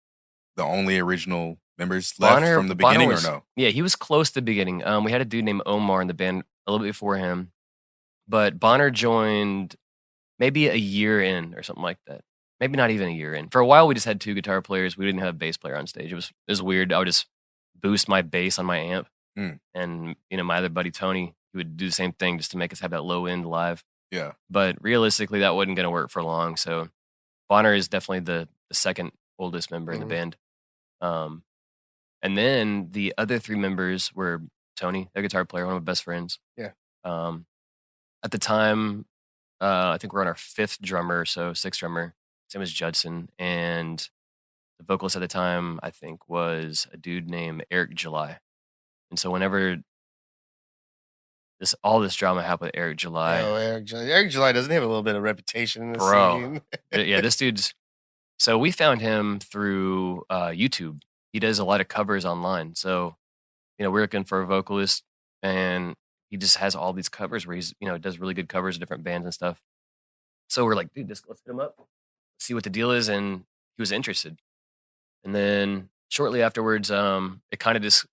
the only original members left from the beginning, was, or no? Yeah, he was close to the beginning. We had a dude named Omar in the band a little bit before him, but Bonner joined maybe a year in or something like that. Maybe not even a year in. For a while, we just had 2 guitar players. We didn't have a bass player on stage. It was weird. I would just boost my bass on my amp, and my other buddy Tony, he would do the same thing just to make us have that low end live. Yeah. But realistically, that wasn't going to work for long. So Bonner is definitely the second oldest member in the band. And then the other 3 members were Tony, a guitar player, one of my best friends. Yeah. At the time, I think we're on our 5th drummer, or so 6th drummer. His name was Judson, and the vocalist at the time, I think, was a dude named Eric July. And so whenever all this drama happened with Eric July, Eric July doesn't he have a little bit of reputation in the Bro. scene? Yeah, this dude's. So we found him through YouTube. He does a lot of covers online. So, we're looking for a vocalist, and he just has all these covers where he's, does really good covers of different bands and stuff. So we're like, dude, let's hit him up, see what the deal is, and he was interested. And then shortly afterwards, it kind of just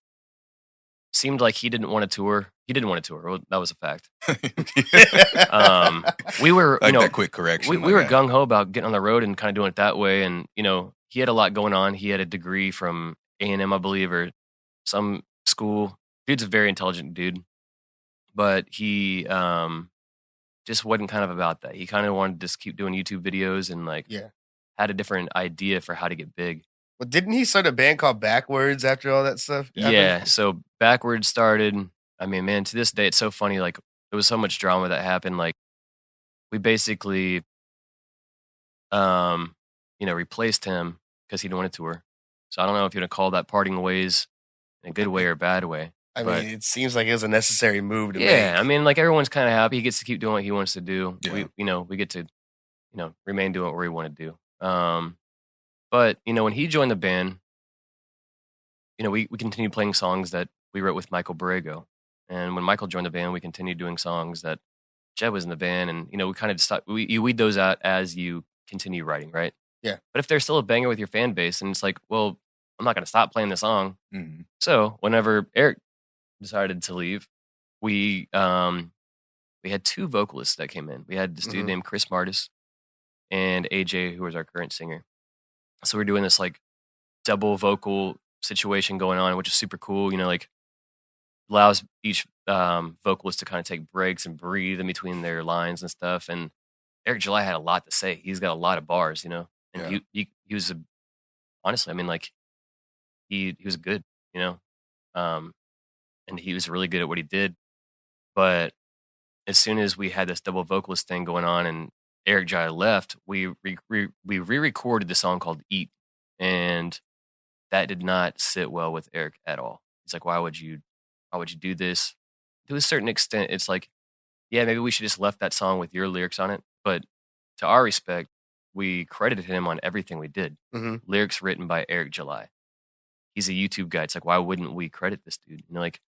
seemed like he didn't want to tour. He didn't want to tour. Well, that was a fact. We were, that quick correction. We were gung ho about getting on the road and kind of doing it that way. And he had a lot going on. He had a degree from A&M, I believe, or some school. Dude's a very intelligent dude, but he just wasn't kind of about that. He kind of wanted to just keep doing YouTube videos and had a different idea for how to get big. Well, didn't he start a band called Backwards after all that stuff? Yeah, so Backwards started. I mean, man, to this day, it's so funny. Like, there was so much drama that happened. Like, we basically, replaced him because he didn't want to tour. So I don't know if you're gonna call that parting ways in a good way or a bad way. I mean, it seems like it was a necessary move to make. Yeah, I mean, like everyone's kind of happy. He gets to keep doing what he wants to do. Yeah. We get to, remain doing what we want to do. But when he joined the band, we continued playing songs that we wrote with Michael Borrego. And when Michael joined the band, we continued doing songs that Jed was in the band. And, we kind of stopped, you weed those out as you continue writing, right? Yeah. But if there's still a banger with your fan base, and it's like, well, I'm not going to stop playing the song. Mhm. So whenever Eric decided to leave, we had 2 vocalists that came in. We had this dude named Chris Martis and AJ, who was our current singer. So we're doing this like double vocal situation going on, which is super cool. Allows each vocalist to kind of take breaks and breathe in between their lines and stuff. And Eric July had a lot to say. He's got a lot of bars, and he was honestly, I mean, like he was good, and he was really good at what he did. But as soon as we had this double vocalist thing going on and Eric July left, we re-recorded the song called "Eat," and that did not sit well with Eric at all. He's like, why would you do this? To a certain extent, it's like, yeah, maybe we should just left that song with your lyrics on it. But to our respect, we credited him on everything we did. Lyrics written by Eric July. He's a YouTube guy. It's like, why wouldn't we credit this dude? Like,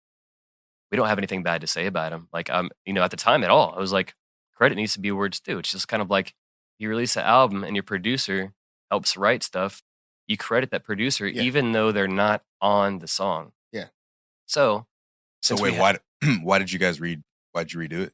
we don't have anything bad to say about him. Like, at the time at all, I was like, credit needs to be words too. It's just kind of like you release an album and your producer helps write stuff. You credit that producer even though they're not on the song. Yeah. So wait, why did you guys why'd you redo it?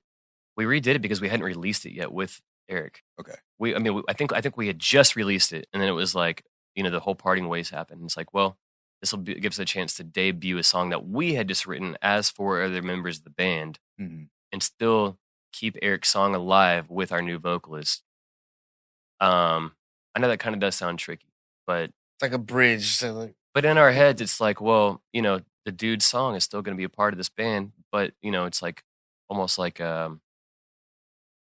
We redid it because we hadn't released it yet with Eric. Okay. I think we had just released it, and then it was like, the whole parting ways happened. It's like, well, this will give us a chance to debut a song that we had just written as 4 other members of the band, hmm and still keep Eric's song alive with our new vocalist. I know that kind of does sound tricky, but It's like a bridge. So like, in our heads, it's like, well, the dude's song is still going to be a part of this band, but it's like almost like I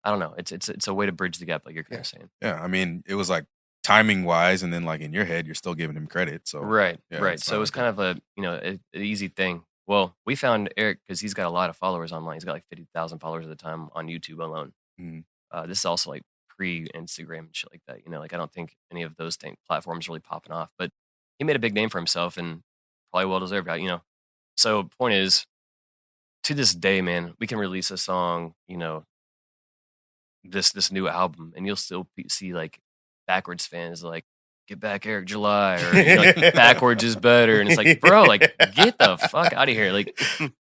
don't know. It's a way to bridge the gap, like you're kind of saying. Yeah. I mean, it was like timing wise, and then like in your head, you're still giving him credit. So Right, yeah, right. it's So not it was like kind of an easy thing. Well, we found Eric because he's got a lot of followers online. He's got like 50,000 followers at the time on YouTube alone. Mhm. This is also like pre-Instagram and shit like that. Like I don't think any of those platforms really popping off, but he made a big name for himself and probably well deserved. So point is, to this day, man, we can release a song, this new album, and you'll still see like backwards fans like, get back Eric July, or like, backwards is better, and it's like, bro, like, get the fuck out of here. Like,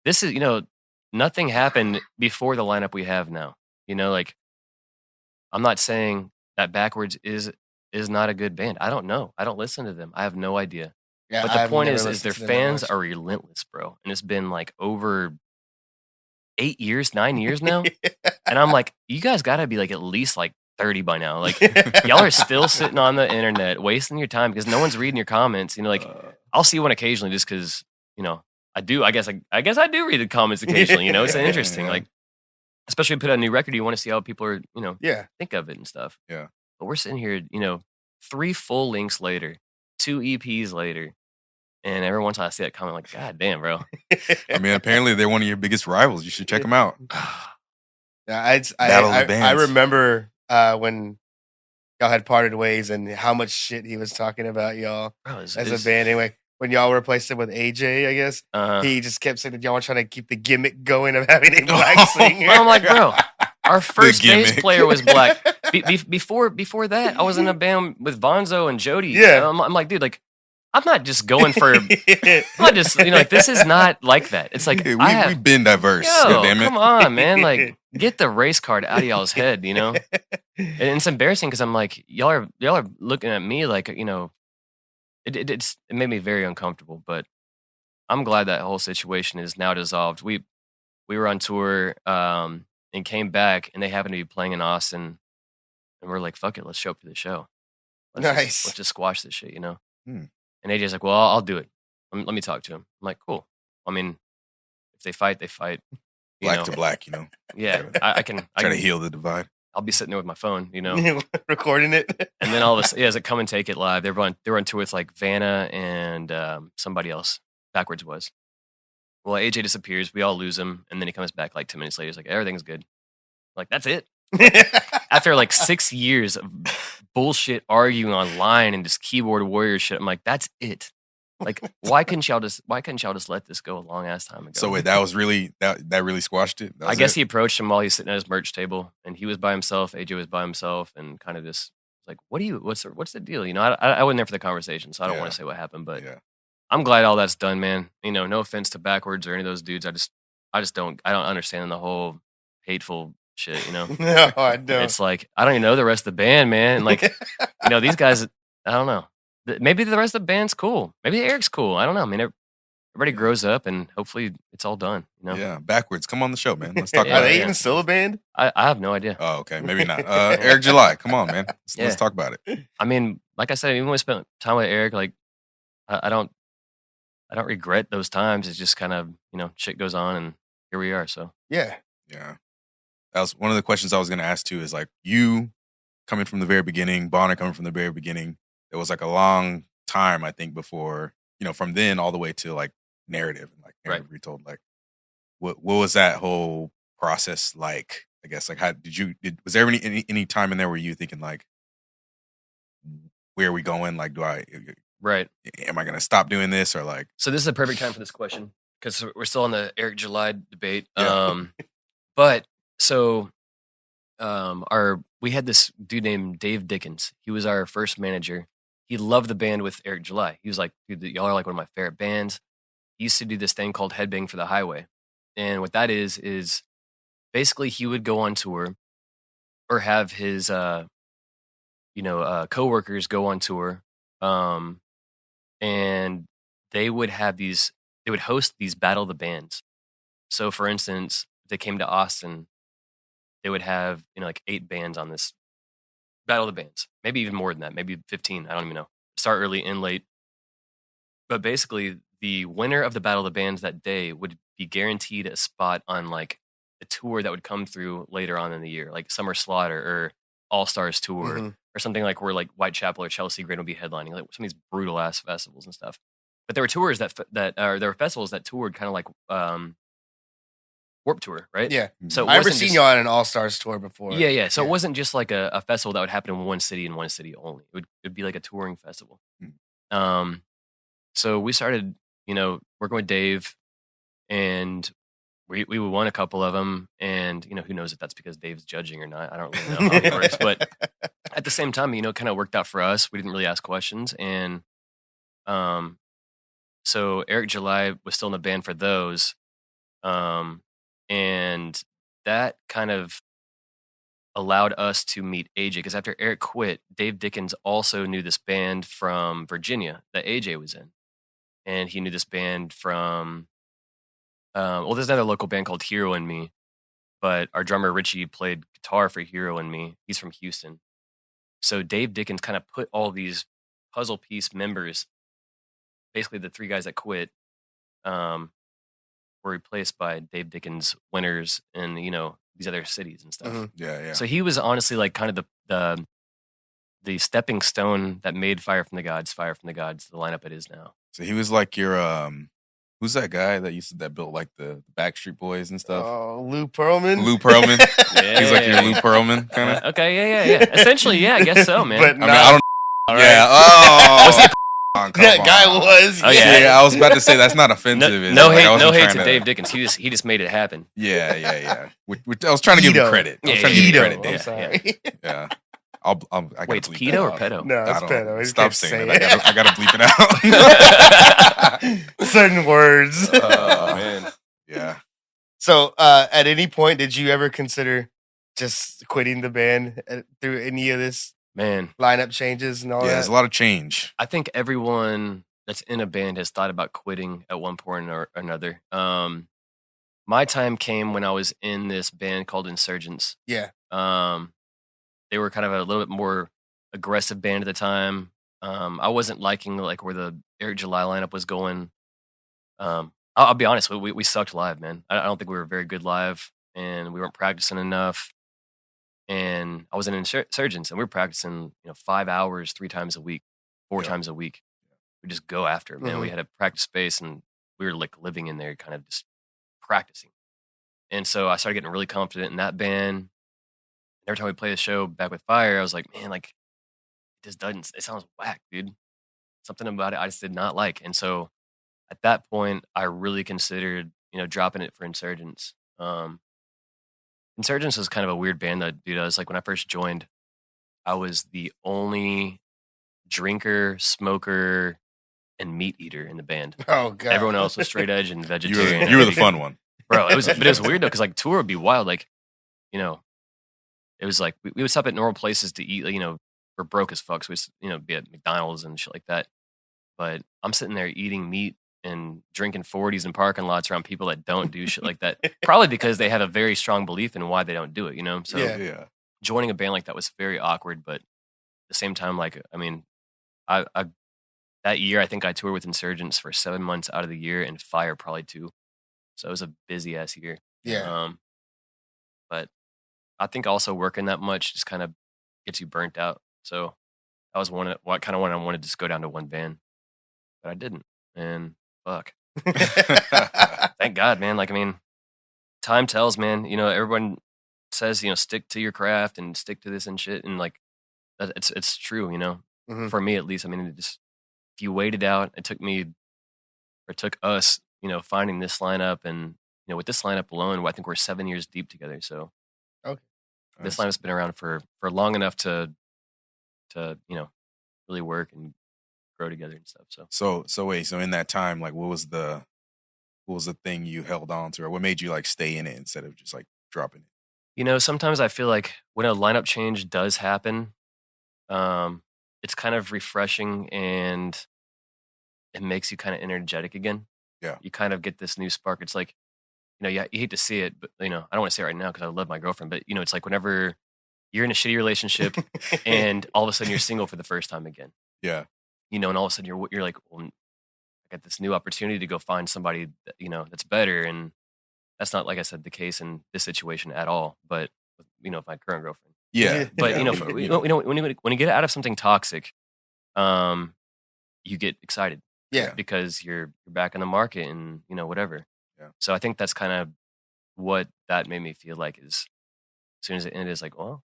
this is nothing happened before the lineup we have now. Like, I'm not saying that backwards is not a good band. I don't know. I don't listen to them. I have no idea. yeah, But the I've point never is listened their to them that fans much. are relentless, bro, and it's been like over 8 years, 9 years now. And I'm like, you guys got to be like at least like 30 by now. Like, y'all are still sitting on the internet wasting your time because no one's reading your comments. Like, I'll see one occasionally just because, I do. I guess I do read the comments occasionally. It's Yeah, interesting. yeah. Like, especially when you put out a new record, you want to see how people are, Yeah. think of it and stuff. Yeah. But we're sitting here, 3 full lengths later, 2 EPs later, and every once in a while I see that comment, like, God damn, bro. I mean, apparently they're one of your biggest rivals. You should check them out. Yeah, Battle of the I Bands. remember when y'all had parted ways and how much shit he was talking about y'all Bro, as a band. Anyway, when y'all replaced him with AJ, I guess he just kept saying that y'all were trying to keep the gimmick going of having a black singer. I'm like, bro, our first bass gimmick. player was black. Before that, I was in a band with Bonzo and Jody. Yeah. I'm like, dude, like, I'm not just going for. I'm not just, like, this is not like that. It's like, Yeah, we've been diverse. Yo, Goddammit. come on, man. Like, get the race card out of y'all's head, And it's embarrassing because I'm like, y'all are looking at me like, it made me very uncomfortable. But I'm glad that whole situation is now dissolved. We were on tour and came back, and they happened to be playing in Austin, and we're like, fuck it, let's show up to the show. Let's just squash this shit, Hmm. And AJ's like, well, I'll do it. Let me talk to him. I'm like, cool. I mean, if they fight, they fight. Black to black, Yeah, I can Try to heal the divide. I'll be sitting there with my phone, recording it. And then all of a sudden, like, Come and Take It live. They were on tour with like Vanna and somebody else. Backwards was. Well, AJ disappears. We all lose him, and then he comes back like 2 minutes later. He's like, everything's good. Like, that's it. After like 6 years of bullshit arguing online and just keyboard warrior shit, I'm like, that's it. Like, why couldn't y'all just let this go a long ass time ago? So wait, that was really that really squashed it. I guess he approached him while he's sitting at his merch table, and he was by himself. AJ was by himself, and kind of just like, what's the deal? I wasn't there for the conversation, so I don't want to say what happened, but I'm glad all that's done, man. No offense to Backwards or any of those dudes. I just don't understand the whole hateful shit, No, I don't. It's like, I don't even know the rest of the band, man. Like, these guys, I don't know. Maybe the rest of the band's cool. Maybe Eric's cool. I don't know. I mean, everybody grows up, and hopefully it's all done. Yeah, Backwards. Come on the show, man. Let's talk Are about they it. even still a band? I have no idea. Oh, okay. Maybe not. Eric July. Come on, man. Let's talk about it. I mean, like I said, even when we spent time with Eric, like, I don't regret those times. It's just kind of, shit goes on, and here we are. So Yeah. That was one of the questions I was going to ask too. Is like, you coming from the very beginning, Bonner coming from the very beginning. It was like a long time, I think, before, from then all the way to like narrative and like narrative retold. Like, what was that whole process like? I guess, like, how was there any time in there where you thinking like, where are we going? Like, am I going to stop doing this, or like? So this is a perfect time for this question because we're still on the Eric July debate. Yeah. But so, we had this dude named Dave Dickens. He was our first manager. He loved the band with Eric July. He was like, dude, y'all are like one of my favorite bands. He used to do this thing called Headbang for the Highway. And what that is basically he would go on tour or have his coworkers go on tour, um, and they would host these battle of the bands. So, for instance, if they came to Austin, they would have like 8 bands on this battle of the bands, maybe even more than that, maybe 15. I don't even know. Start early, end late. But basically, the winner of the battle of the bands that day would be guaranteed a spot on like a tour that would come through later on in the year, like Summer Slaughter or All Stars Tour, Mhm. or something like where like Whitechapel or Chelsea Grin would be headlining, like some of these brutal ass festivals and stuff. But there were tours there were festivals that toured kind of like Warped Tour, right? Yeah. So it I ever wasn't seen just you on an All Stars tour before. yeah. So it wasn't just like a festival that would happen in one city and one city only. It'd be like a touring festival. Mm. So we started, working with Dave, and we won a couple of them. And who knows if that's because Dave's judging or not. I don't really know how he works, but at the same time, it kind of worked out for us. We didn't really ask questions, and so Eric July was still in the band for those, and that kind of allowed us to meet AJ, because after Eric quit, Dave Dickens also knew this band from Virginia that AJ was in, and he knew this band from there's another local band called Hero and Me, but our drummer Richie played guitar for Hero and Me. He's from Houston. So Dave Dickens kind of put all these puzzle piece members, basically the 3 guys that quit, were replaced by Dave Dickens winners in these other cities and stuff. Mhm. Yeah. So he was honestly like kind of the stepping stone that made Fire from the Gods the lineup it is now. So he was like your who's that guy that built like the Backstreet Boys and stuff? Oh, Lou Pearlman. Lou Pearlman. He's like your Lou Pearlman kind of. Okay, yeah. Essentially, yeah, I guess so, man. But I mean, I don't. All Yeah. right. Oh. That guy was. Oh, yeah. Yeah, I was about to say that's not offensive. No I hate wasn't to trying Dave Dickens. He just made it happen. Yeah. I was trying to give him credit. I was trying to give him credit, I'm Dave. sorry. Yeah. I gotta Wait, it's bleep pedo or that out. pedo? No, it's I don't- pedo. You Stop can't saying say it. I gotta bleep it out. Certain words. Oh man. Yeah. So, at any point, did you ever consider just quitting the band through any of this Man, lineup changes and all Yeah, that? there's a lot of change. I think everyone that's in a band has thought about quitting at one point or another. My time came when I was in this band called Insurgents. Yeah. They were kind of a little bit more aggressive band at the time. I wasn't liking like where the Eric July lineup was going. I'll be honest, we sucked live, man. I don't think we were very good live, and we weren't practicing enough. And I was in Insurgents, and we were practicing 5 hours 3 times a week, 4 Yeah. times a week. We just go after it, man. We had a practice space, and we were like living in there, kind of just practicing. And so I started getting really confident in that band. Every time we play the show back with Fire, I was like, man, like it sounds whack, dude. Something about it I just did not like. And so at that point, I really considered, dropping it for Insurgents. Insurgents was kind of a weird band that dude. I was like, when I first joined, I was the only drinker, smoker, and meat eater in the band. Oh god. Everyone else was straight edge and vegetarian. You were the fun one. Bro. But it was weird though, because like tour would be wild. Like, it was like we would stop at normal places to eat. We're broke as fuck, so we be at McDonald's and shit like that. But I'm sitting there eating meat and drinking 40s in parking lots around people that don't do shit like that. Probably because they have a very strong belief in why they don't do it. So Yeah. joining a band like that was very awkward. But at the same time, like I mean, I that year I think I toured with Insurgents for 7 months out of the year, and Fire probably 2. So it was a busy ass year. Yeah. But I think also working that much just kind of gets you burnt out. So that was when I wanted to just go down to one band, but I didn't. And fuck, thank God, man. Like, I mean, time tells, man. Everyone says, stick to your craft and stick to this and shit. And like, it's true, Mhm. for me at least. I mean, if you wait it out, it took us, finding this lineup, and, with this lineup alone, I think we're 7 years deep together. So Okay. this lineup's been around for long enough to really work and grow together and stuff. So wait, so in that time, like what was the thing you held on to, or what made you like stay in it instead of just like dropping it? You know, sometimes I feel like when a lineup change does happen, um, it's kind of refreshing and it makes you kind of energetic again. Yeah. You kind of get this new spark. It's like, you hate to see it, but I don't want to say it right now because I love my girlfriend, but it's like whenever you're in a shitty relationship and all of a sudden you're single for the first time again, Yeah. and all of a sudden you're like, well, I got this new opportunity to go find somebody that, that's better. And that's not, like I said, the case in this situation at all, but with my current girlfriend. Yeah. But yeah. when you get out of something toxic, um, you get excited Yeah. because you're back in the market and whatever. Yeah. So I think that's kind of what that made me feel like. Is as soon as it ended, it's like, well,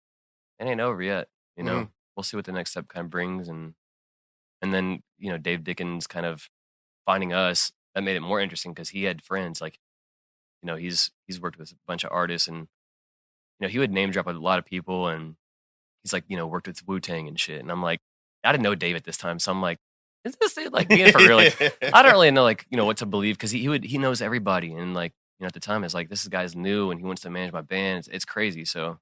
it ain't over yet. Mhm. We'll see what the next step kind of brings, and then Dave Dickens kind of finding us, that made it more interesting because he had friends like he's worked with a bunch of artists, and he would name drop a lot of people, and he's like, worked with Wu-Tang and shit. And I'm like, I didn't know Dave at this time. So I'm like, is this dude like being for real? Like, I don't really know, like, what to believe because he knows everybody. And like, at the time, it's like, this guy's new and he wants to manage my band. It's crazy. So,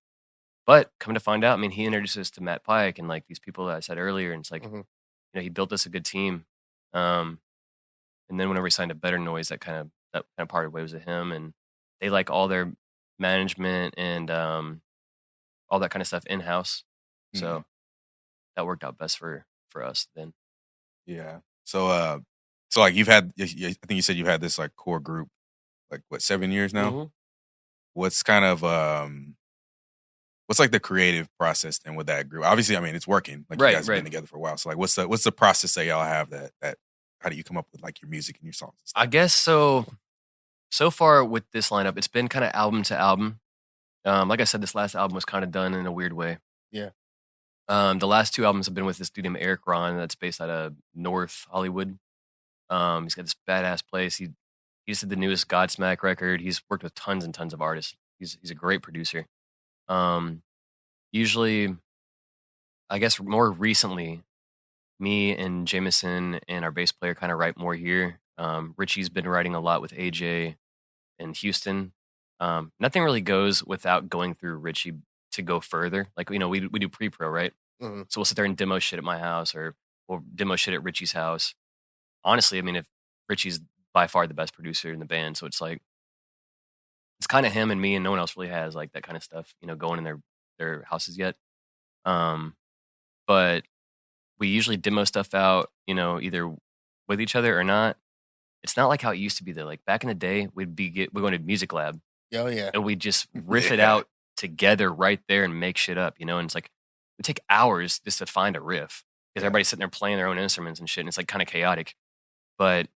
but come to find out, I mean, he introduced us to Matt Pike and like these people that I said earlier. And it's like, Mhm. he built us a good team. And then whenever we signed a Better Noise, that kind of parted ways with him. And they like all their management and all that kind of stuff in house. So that worked out best for us then. Yeah. So like you've had, I think you said you've had this like core group, like what, 7 years now? Mhm. What's kind of, what's like the creative process then with that group? Obviously, I mean, it's working. Like you Right, guys have been right. together for a while. So like, what's the process that y'all have how do you come up with like your music and your songs and stuff? I guess so. So far with this lineup, it's been kind of album to album. Like I said, this last album was kind of done in a weird way. Yeah. The last two albums have been with this dude named Eric Ron that's based out of North Hollywood. He's got this badass place. He just did the newest Godsmack record. He's worked with tons and tons of artists. He's a great producer. Um, Usually, I guess more recently, me and Jameson and our bass player kind of write more here. Richie's been writing a lot with AJ in Houston. Nothing really goes without going through Richie to go further. Like, we do pre-pro, right? Mhm. So we'll sit there and demo shit at my house or we'll demo shit at Richie's house. Honestly, I mean, if Richie's by far the best producer in the band, so it's like, it's kind of him and me and no one else really has like that kind of stuff, going in their houses yet. Um, but we usually demo stuff out, either with each other or not. It's not like how it used to be though. Like back in the day, we're going to music lab Oh yeah. and we just riff it Yeah. out together right there and make shit up, and it's like we take hours just to find a riff because Yeah. everybody's sitting there playing their own instruments and shit, and it's like kind of chaotic. But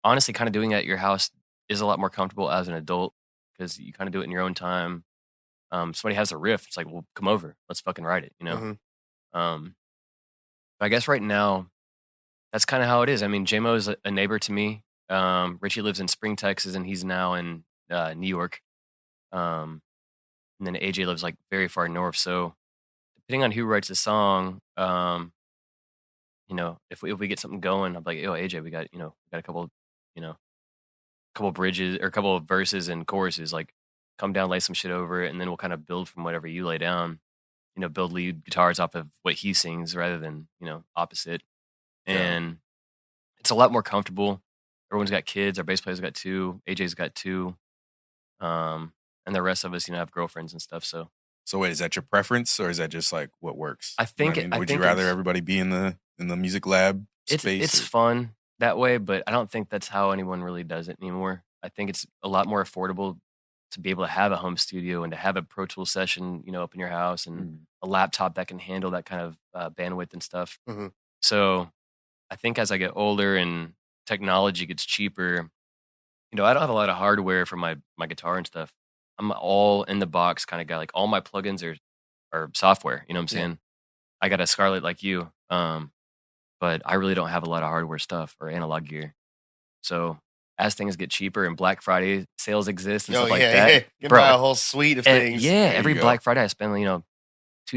honestly, kind of doing it at your house is a lot more comfortable as an adult because you kind of do it in your own time. Somebody has a riff, it's like, well, come over, let's fucking write it, Mhm. Um, but I guess right now that's kind of how it is. I mean, JMO is a neighbor to me. Richie lives in Spring, Texas, and he's now in New York. Um, and then AJ lives like very far north. So depending on who writes the song, if we get something going, I'm like, yo, AJ, we got a couple, couple bridges or a couple of verses and choruses. Like, come down, lay some shit over it, and then we'll kind of build from whatever you lay down. Build lead guitars off of what he sings rather than opposite. Yeah. And it's a lot more comfortable. Everyone's got kids. Our bass player's got two. AJ's got two. And the rest of us, have girlfriends and stuff. So So wait, is that your preference or is that just like what works? I You know think what I mean? I Would you think rather it's everybody be in the music lab space? it's or- fun that way, but I don't think that's how anyone really does it anymore. I think it's a lot more affordable to be able to have a home studio and to have a Pro Tool session, up in your house and Mm. a laptop that can handle that kind of bandwidth and stuff. Mhm. So I think as I get older and technology gets cheaper, I don't have a lot of hardware for my guitar and stuff. I'm all in the box kind of guy. Like all my plugins are software. You know what I'm Yeah. saying? I got a Scarlett like you, but I really don't have a lot of hardware stuff or analog gear. So as things get cheaper and Black Friday sales exist and Oh stuff like yeah. that, You can bro. buy a whole suite of things. Yeah, There you every go. Black Friday I spend $200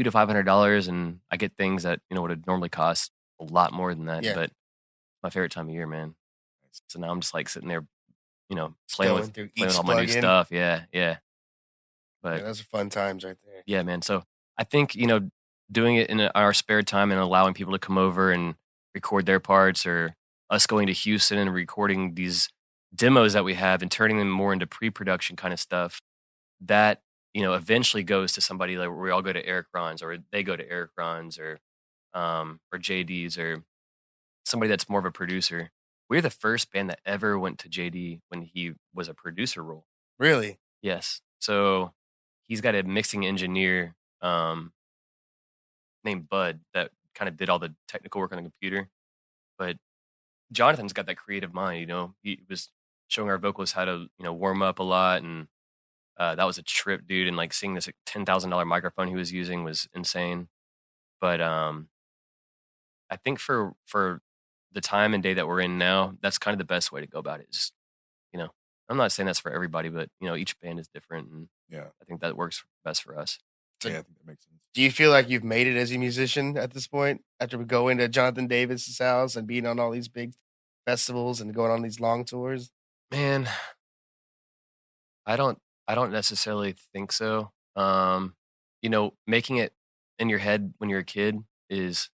to $500, and I get things that would normally cost a lot more than that. Yeah. But my favorite time of year, man. So now I'm just like sitting there, Just playing going with through playing each with all my new plugin. stuff. Yeah, yeah. But those are fun times right there. yeah, man. So I think, doing it in our spare time and allowing people to come over and record their parts, or us going to Houston and recording these demos that we have and turning them more into pre-production kind of stuff, that, eventually goes to somebody like where we all go to Eric Ron's, or they go to Eric Ron's, or JD's, or somebody that's more of a producer. We're the first band that ever went to JD when he was a producer role. Really? Yes. So he's got a mixing engineer named Bud that kind of did all the technical work on the computer. But Jonathan's got that creative mind, He was showing our vocalists how to, warm up a lot, and that was a trip, dude. And like seeing this $10,000 microphone he was using was insane. But I think for the time and day that we're in now, that's kind of the best way to go about it. Is, I'm not saying that's for everybody, but each band is different, and Yeah. I think that works best for us. Yeah, I think that makes sense. Do you feel like you've made it as a musician at this point after we go into Jonathan Davis's house and being on all these big festivals and going on these long tours? Man, I don't necessarily think so. Making it in your head when you're a kid is,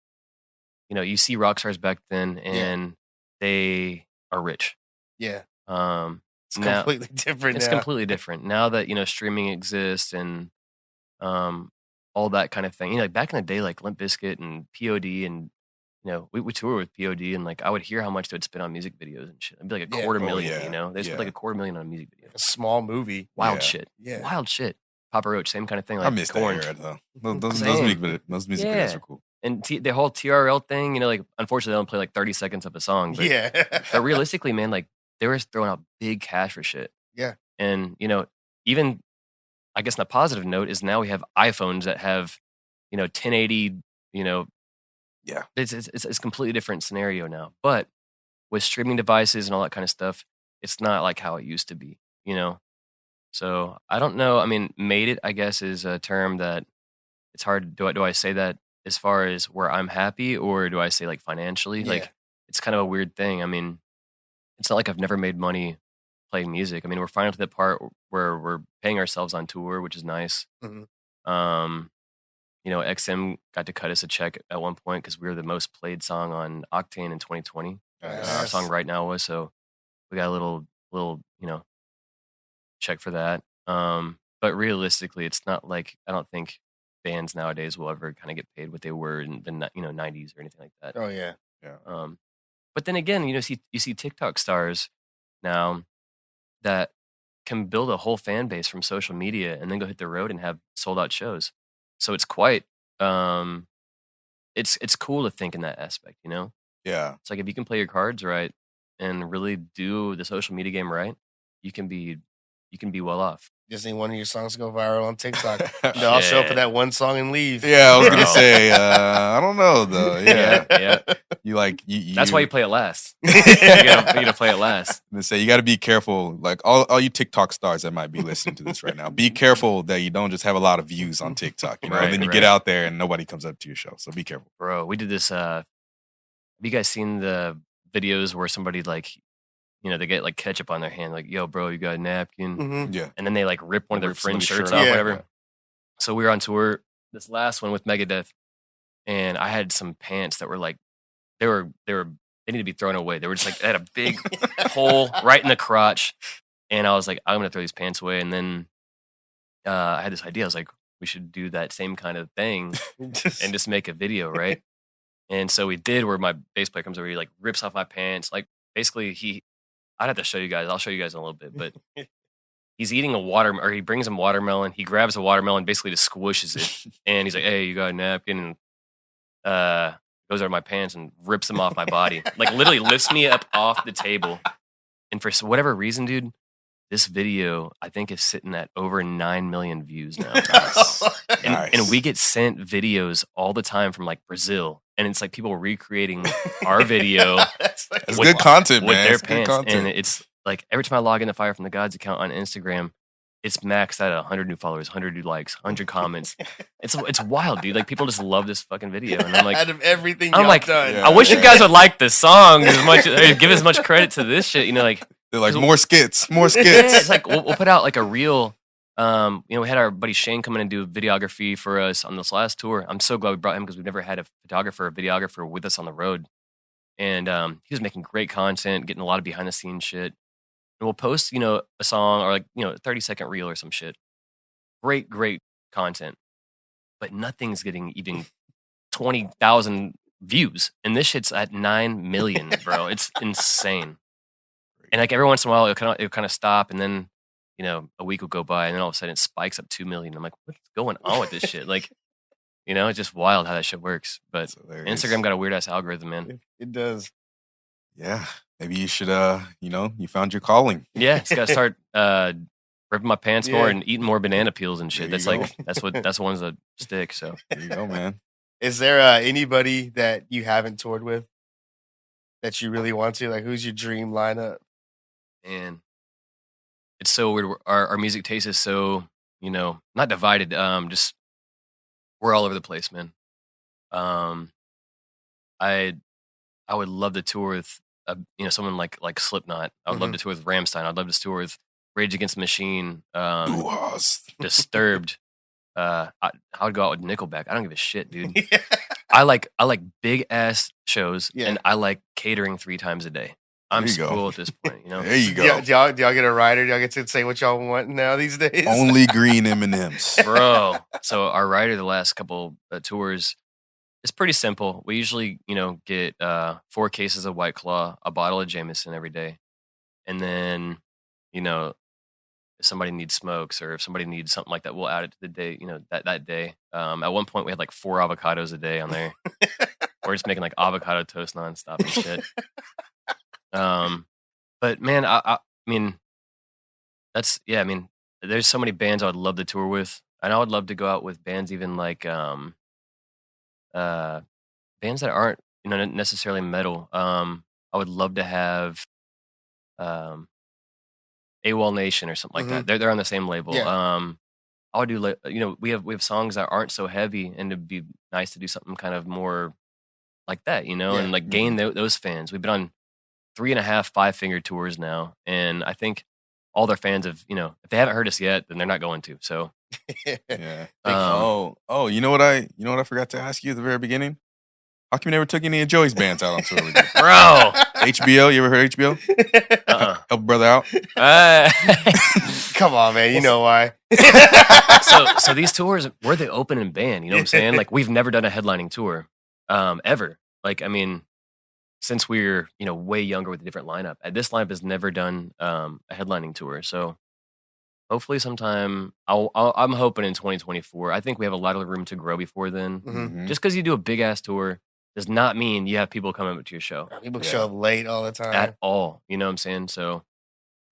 you see rock stars back then and they are rich. Yeah. It's Now completely different it's now. completely different now that streaming exists and all that kind of thing. Like back in the day, like Limp Bizkit and POD, and we tour with POD, and like I would hear how much they would spend on music videos and shit. It'd be like a Yeah. quarter Oh, million. yeah. They spent like a $250,000 on a music video. A small movie. Wild Yeah. shit. Yeah. Wild shit. Papa Roach, same kind of thing. Like I miss that KoRn. era though. Those Same. music Yeah. videos are cool. And the whole TRL thing, like unfortunately they don't play like 30 seconds of a song. But, Yeah. but realistically, man, like they were throwing out big cash for shit. Yeah. And even I guess on a positive note is now we have iPhones that have 1080. Yeah. It's a completely different scenario now. But with streaming devices and all that kind of stuff, it's not like how it used to be. So I don't know. I mean, made it, I guess, is a term that it's hard. Do I say that as far as where I'm happy, or do I say like financially? Yeah. Like it's kind of a weird thing. I mean, it's not like I've never made money playing music. I mean, we're finally to the part where we're paying ourselves on tour, which is nice. Mhm. XM got to cut us a check at one point because we were the most played song on Octane in 2020. Nice. Our song Right Now was, so we got a little check for that. But realistically, it's not like I don't think bands nowadays will ever kind of get paid what they were in the 90s or anything like that. Oh yeah. Yeah. But then again, you see TikTok stars now that can build a whole fan base from social media and then go hit the road and have sold out shows. So it's quite it's cool to think in that aspect, Yeah. It's like if you can play your cards right and really do the social media game right, you can be well off. Just need one of your songs to go viral on TikTok. I'll show up for that one song and leave. Yeah, I was gonna Bro. say, I don't know though. Yeah. Yeah. You That's why you play it last. You gotta play it last. I'm gonna say you got to be careful. Like all you TikTok stars that might be listening to this right now, be careful that you don't just have a lot of views on TikTok. Right, and then you right. get out there and nobody comes up to your show. So be careful. Bro, we did this. Have you guys seen the videos where somebody like, they get like ketchup on their hand, like, yo, bro, you got a napkin? Mhm. Yeah. And then they like rip one of their Rip friends' somebody's shirts shirt off, off. whatever. Yeah. So we were on tour, this last one with Megadeth, and I had some pants that were like, they need to be thrown away. They were just like, they had a big hole right in the crotch. And I was like, I'm going to throw these pants away. And then I had this idea. I was like, we should do that same kind of thing and just make a video, right? And so we did, where my bass player comes over, he like rips off my pants. Like basically I'd have to show you guys. I'll show you guys in a little bit, but he's eating or he brings him watermelon. He grabs a watermelon, basically just squishes it. And he's like, hey, you got a napkin? And goes over my pants and rips them off my body. Like literally lifts me up off the table. And for whatever reason, dude, this video, I think, is sitting at over 9 million views now. And we get sent videos all the time from like Brazil. And it's like people recreating our video It's good content, with man. their It's good pants. content. And it's like every time I log into Fire from the Gods account on Instagram, it's maxed at 100 new followers, 100 new likes, 100 comments. It's wild, dude. Like people just love this fucking video. And I'm like, out of everything I'm y'all like, done. Yeah. I wish you guys would like this song as much, or give as much credit to this shit. Like They're like more skits. yeah, it's like we'll put out like a reel We had our buddy Shane come in and do videography for us on this last tour. I'm so glad we brought him because we've never had a photographer or videographer with us on the road. And he was making great content, getting a lot of behind the scenes shit. And we'll post, a song or like, a 30-second reel or some shit. Great, great content. But nothing's getting even 20,000 views. And this shit's at 9 million, bro. It's insane. And like every once in a while, it'll kind of stop, and then a week will go by, and then all of a sudden it spikes up 2 million. I'm like, what's going on with this shit? Like, it's just wild how that shit works. But Instagram got a weird ass algorithm, man. It does. Yeah, maybe you should. You found your calling. Yeah, it's got to start ripping my pants more and eating more banana peels and shit. That's the ones that stick. So there you go, man. Is there anybody that you haven't toured with that you really want to? Like, who's your dream lineup? And it's so weird. Our music taste is so, not divided. Just we're all over the place, man. I would love to tour with, someone like Slipknot. I would love to tour with Rammstein. I'd love to tour with Rage Against the Machine. Disturbed. I would go out with Nickelback. I don't give a shit, dude. Yeah. I like big ass shows, and I like catering 3 times a day. I'm cool at this point, There you go. Do y'all get a rider? Do y'all get to say what y'all want now these days? Only green M&Ms. Bro. So our rider the last couple tours is pretty simple. We usually, get 4 cases of White Claw, a bottle of Jameson every day. And then, if somebody needs smokes or if somebody needs something like that, we'll add it to the day, that day. At one point we had like 4 avocados a day on there. We're just making like avocado toast nonstop and shit. But man, I mean, there's so many bands I would love to tour with, and I would love to go out with bands even like bands that aren't necessarily metal. I would love to have AWOL Nation or something like that. They're on the same label. Yeah. I would do like we have songs that aren't so heavy, and it'd be nice to do something kind of more like that, and like gain those fans. We've been on 3.5 5-finger tours now, and I think all their fans have, if they haven't heard us yet, then they're not going to. So, yeah. You know what I forgot to ask you at the very beginning? How come you never took any of Joey's bands out on tour with you, bro? HBO, you ever heard HBO? Help a brother out. Come on, man. You know why? So these tours, we're the opening band. You know what I'm saying? Like we've never done a headlining tour, ever. Like I mean. Since we're way younger with a different lineup, this lineup has never done a headlining tour. So hopefully sometime I'm hoping in 2024. I think we have a lot of room to grow before then. Just because you do a big ass tour does not mean you have people coming up to your show. People show up late all the time at all. You know what I'm saying? So,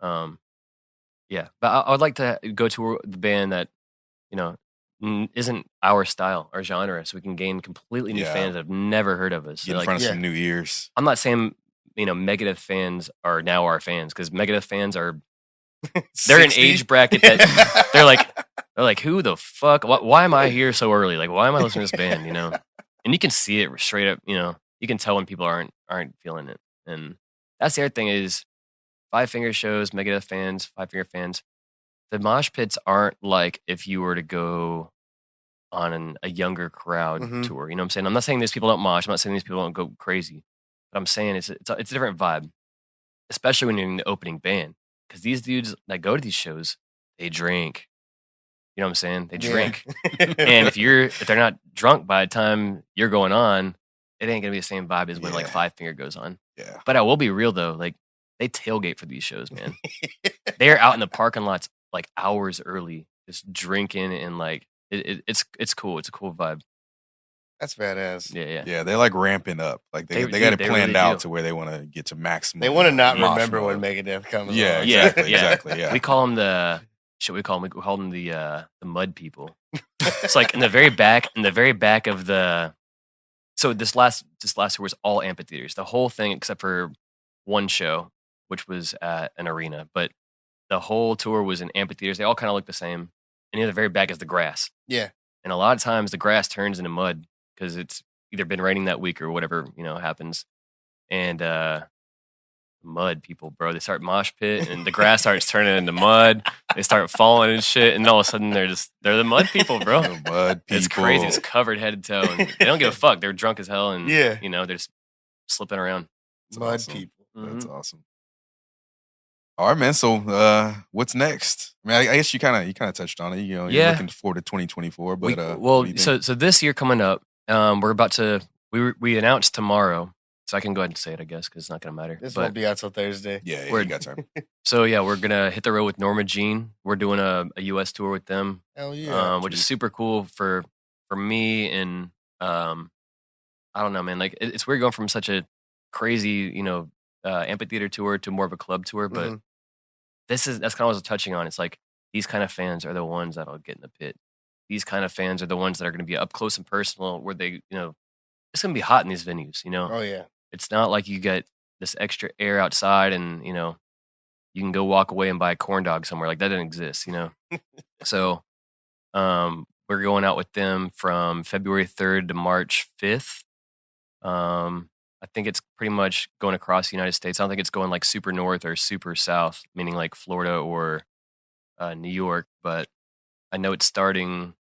yeah. But I would like to go to the band that isn't our style or genre, so we can gain completely new fans that have never heard of us. Get in front of some new ears. I'm not saying Megadeth fans are now our fans, because Megadeth fans are they're an age bracket that they're like who the fuck? Why am I here so early? Like why am I listening to this band? And you can see it straight up. You can tell when people aren't feeling it, and that's the other thing is 5-finger shows, Megadeth fans, 5-finger fans. The mosh pits aren't like if you were to go on a younger crowd tour. You know what I'm saying? I'm not saying these people don't mosh. I'm not saying these people don't go crazy. But I'm saying it's a different vibe, especially when you're in the opening band. Because these dudes that go to these shows, they drink. You know what I'm saying? They drink. And if they're not drunk by the time you're going on, it ain't gonna be the same vibe as when like 5-finger goes on. Yeah. But I will be real though, like they tailgate for these shows, man. They're out in the parking lots like hours early, just drinking, and like it's cool. It's a cool vibe. That's badass. Yeah. They're like ramping up. Like they got it planned out to where they want to get to maximum. They want to not remember when Megadeth comes. Yeah, on. exactly. Yeah. We call them we call them the mud people. It's like in the very back of the. So this last tour was all amphitheaters. The whole thing except for one show, which was at an arena, but the whole tour was in amphitheaters. They all kind of look the same. And near the very back is the grass. Yeah. And a lot of times the grass turns into mud because it's either been raining that week or whatever, happens. And mud people, bro. They start mosh pit and the grass starts turning into mud. They start falling and shit, and all of a sudden they're the mud people, bro. The mud people. It's crazy. It's covered head to toe, and they don't give a fuck. They're drunk as hell, and Yeah. they're just slipping around. That's Mud awesome. people. That's awesome. All right, man. So, what's next? I mean, I guess you kind of touched on it. You're looking forward to 2024. But what do you think? So this year coming up, we're about to we announced tomorrow, so I can go ahead and say it, I guess, because it's not gonna matter. This won't be out till Thursday. Yeah, you got time. So yeah, we're gonna hit the road with Norma Jean. We're doing a US tour with them. Hell yeah. Which is super cool for me, and I don't know, man. Like it's weird going from such a crazy, amphitheater tour to more of a club tour, but that's kind of what I was touching on. It's like these kind of fans are the ones that'll get in the pit. These kind of fans are the ones that are going to be up close and personal, where they, it's going to be hot in these venues. Oh yeah. It's not like you get this extra air outside, and you can go walk away and buy a corn dog somewhere. Like that doesn't exist. So, we're going out with them from February 3rd to March 5th. I think it's pretty much going across the United States. I don't think it's going like super north or super south, meaning like Florida or New York. But I know it's starting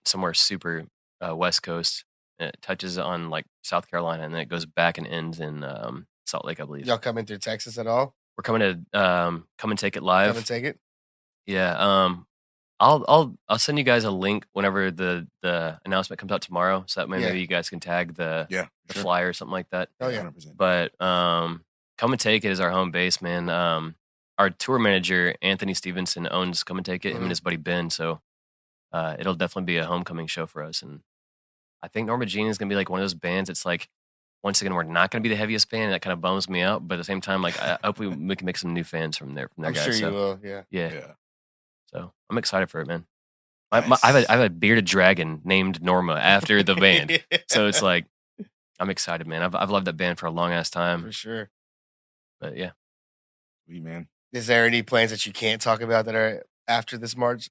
somewhere super West Coast. And it touches on like South Carolina, and then it goes back and ends in Salt Lake, I believe. Y'all coming through Texas at all? We're coming to Come and Take It live. Come and take it. Yeah. I'll send you guys a link whenever the announcement comes out tomorrow, so that maybe you guys can tag the flyer or something like that. Oh yeah. 100%. But Come and Take It is our home base, man. Our tour manager Anthony Stevenson owns Come and Take It. Him and his buddy Ben. So it'll definitely be a homecoming show for us. And I think Norma Jean is gonna be like one of those bands. It's like, once again, we're not gonna be the heaviest band, and that kind of bums me out. But at the same time, like I hope we can make some new fans from there. I'm guys. sure you will. Yeah. Yeah. So I'm excited for it, man. Nice. I have a bearded dragon named Norma after the band. So it's like, I'm excited, man. I've loved that band for a long ass time. For sure. But yeah. Sweet, man. Is there any plans that you can't talk about that are after this March?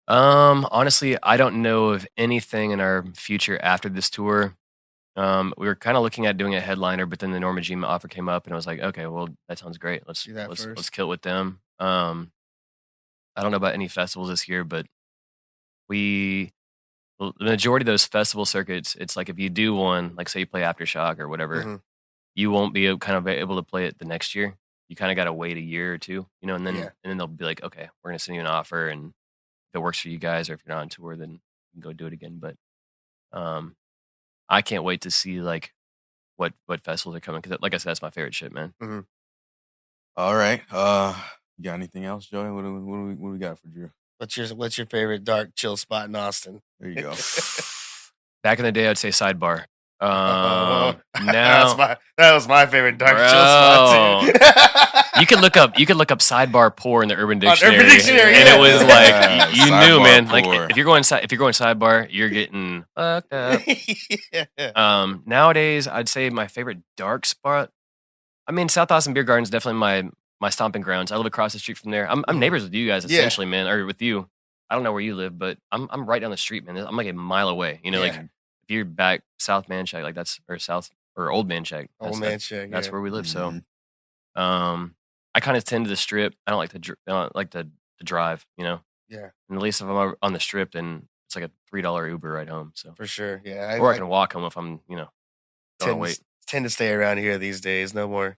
Honestly, I don't know of anything in our future after this tour. We were kind of looking at doing a headliner, but then the Norma Jean offer came up, and I was like, okay, well, that sounds great. Let's kill it with them. I don't know about any festivals this year, but the majority of those festival circuits, it's like if you do one, like say you play Aftershock or whatever, you won't be able to play it the next year. You kind of got to wait a year or two, and then they'll be like, okay, we're gonna send you an offer, and if it works for you guys, or if you're not on tour, then you can go do it again. But I can't wait to see like what festivals are coming, because like I said, that's my favorite shit, man. All right. You got anything else, Joey? What do we got for Drew? What's your favorite dark chill spot in Austin? There you go. Back in the day, I'd say Sidebar. Now That was my favorite dark chill spot too. You could look up Sidebar Pour in the Urban Dictionary, Urban Dictionary, and it was like you knew, Sidebar man. Pour. Like if you're going Sidebar, you're getting fucked up. Nowadays, I'd say my favorite dark spot. I mean, South Austin Beer Garden is definitely my stomping grounds. I live across the street from there. I'm neighbors with you guys essentially, man, or with you. I don't know where you live, but I'm right down the street, man. I'm like a mile away. Like if you're back South Manchac, like that's or Old Manchac. That's where we live. So, I kind of tend to the strip. I don't like to drive. Yeah. And at least if I'm on the strip, then it's like a $3 Uber ride home. So for sure, yeah. Or I can walk home if I'm don't wait. Tend to stay around here these days. No more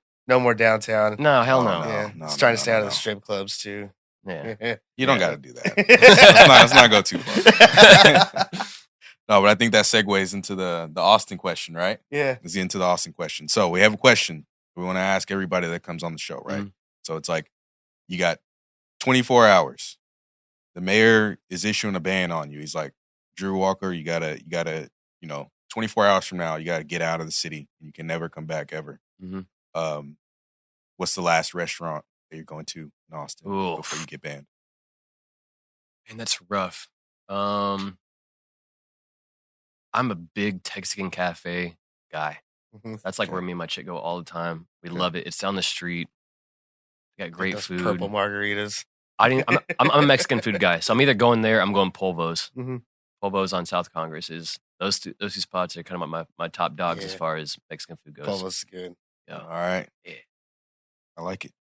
downtown. No, hell no. Yeah, trying to stay out of the strip clubs too. Yeah, you don't got to do that. let's not go too far. No, but I think that segues into the Austin question, right? Yeah. Let's get into the Austin question. So we have a question we want to ask everybody that comes on the show, right? So it's like, you got 24 hours. The mayor is issuing a ban on you. He's like, Drew Walker, you gotta, 24 hours from now, you gotta get out of the city. You can never come back ever. What's the last restaurant that you're going to in Austin before you get banned? And that's rough. I'm a big Texican cafe guy. That's like where me and my chick go all the time. We love it. It's down the street. We got great food. Purple margaritas. I'm a Mexican food guy, so I'm either going there. I'm going Polvo's. Polvo's on South Congress is those two spots are kind of my top dogs as far as Mexican food goes. Polvo's good. Yeah. All right. Yeah. I like it.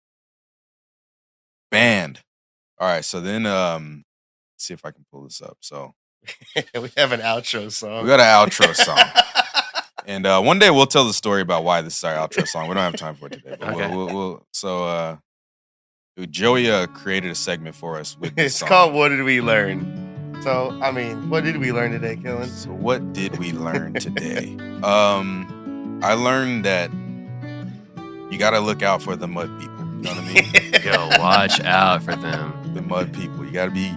band. All right, so then let's see if I can pull this up. So We have an outro song. we got an outro song. And one day we'll tell the story about why this is our outro song. We don't have time for it today. But Okay. so Joey created a segment for us with this It's song. called What Did We Learn? So, I mean, what did we learn today, Kellen? So what did we learn today? I learned that you gotta look out for the mud people. You know what I mean? Yo, watch out for them. The mud people. You gotta be,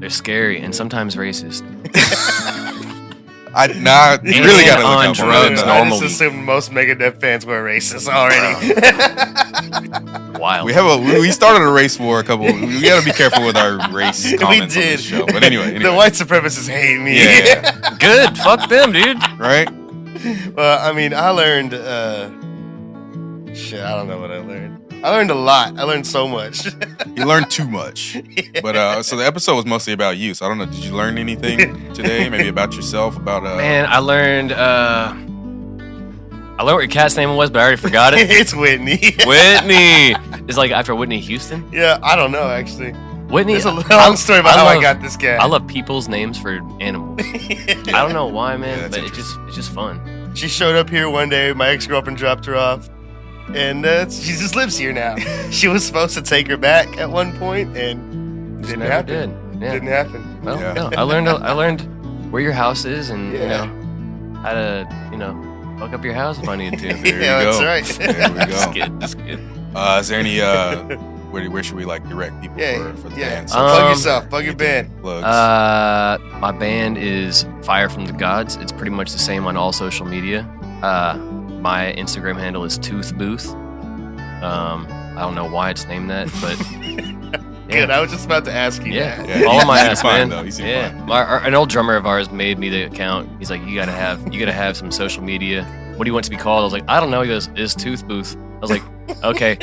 They're scary and sometimes racist. you really gotta look on out for drugs them. I normally. just assumed most Megadeth fans were racist already. Wild. We started a race war a couple. We gotta be careful with our race We comments on did. this show. But anyway. The white supremacists hate me. Yeah. Good. Fuck them, dude. Right? Well, I mean, I learned. Shit, I don't know what I learned. I learned a lot. I learned so much. You learned too much. But so the episode was mostly about you. So I don't know. Did you learn anything today? Maybe about yourself? About Man, I learned what your cat's name was, but I already forgot it. It's Whitney. Whitney. It's like after Whitney Houston. Yeah, I don't know actually. Whitney. There's a long story about how I got this guy. I love people's names for animals. I don't know why, man, Yeah, but that's it's just fun. She showed up here one day. My ex-girlfriend dropped her off, and she just lives here now. She was supposed to take her back at one point, and it Just didn't never happen. did. Yeah. Didn't happen. Well, Yeah. no, I learned where your house is, and Yeah. how to fuck up your house if I needed to. There Yeah, you that's go. right. There we Just go. kidding, just kidding. Is there any where should we direct people for the band? So Plug yourself. Plug your band. plugs. My band is Fire from the Gods. It's pretty much the same on all social media. My Instagram handle is Tooth Booth. I don't know why it's named that, but Good. I was just about to ask you yeah. that. Yeah, Follow my he seemed ass, fine, man. though. He seemed Yeah, fine. an old drummer of ours made me the account. He's like, you gotta have some social media. What do you want to be called? I was like, I don't know. He goes, is Tooth Booth. I was like, okay.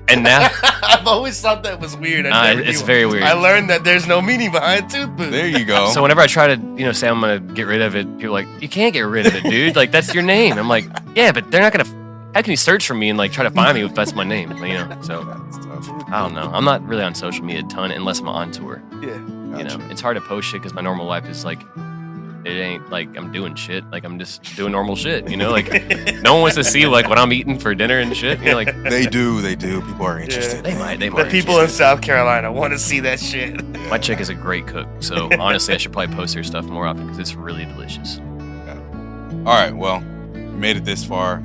And now I've always thought that was weird. it's very weird. I learned that there's no meaning behind Tooth Booth. There you go. So whenever I try to, say I'm gonna get rid of it, people are like, you can't get rid of it, dude. Like that's your name. I'm like, yeah, but they're not gonna. How can you search for me and try to find me if that's my name? So That's tough. I don't know. I'm not really on social media a ton unless I'm on tour. Yeah. Gotcha. It's hard to post shit because my normal life is like, it ain't like I'm doing shit. Like I'm just doing normal shit. Like no one wants to see like what I'm eating for dinner and shit. Like They do. People are interested. they might. The people in South Carolina want to see that shit. My chick is a great cook, so honestly, I should probably post her stuff more often because it's really delicious. All right, well, we made it this far.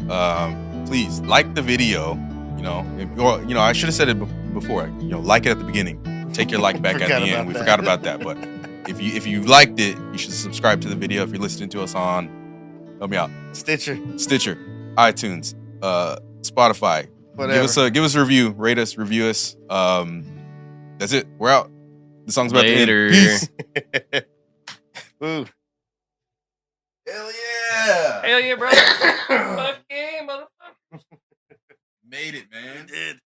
Please like the video. I should have said it before. Like it at the beginning. Take your like back at the Forgot end. about We that. forgot about that, but if you liked it, you should subscribe to the video. If you're listening to us on, help me out, Stitcher. Stitcher, iTunes, Spotify. Whatever. Give us a review, rate us, review us. That's it. We're out. The song's about Later. to end. Peace. Ooh. Hell yeah! Hell yeah, brother! Fuck yeah, motherfucker! Made it, man. Did.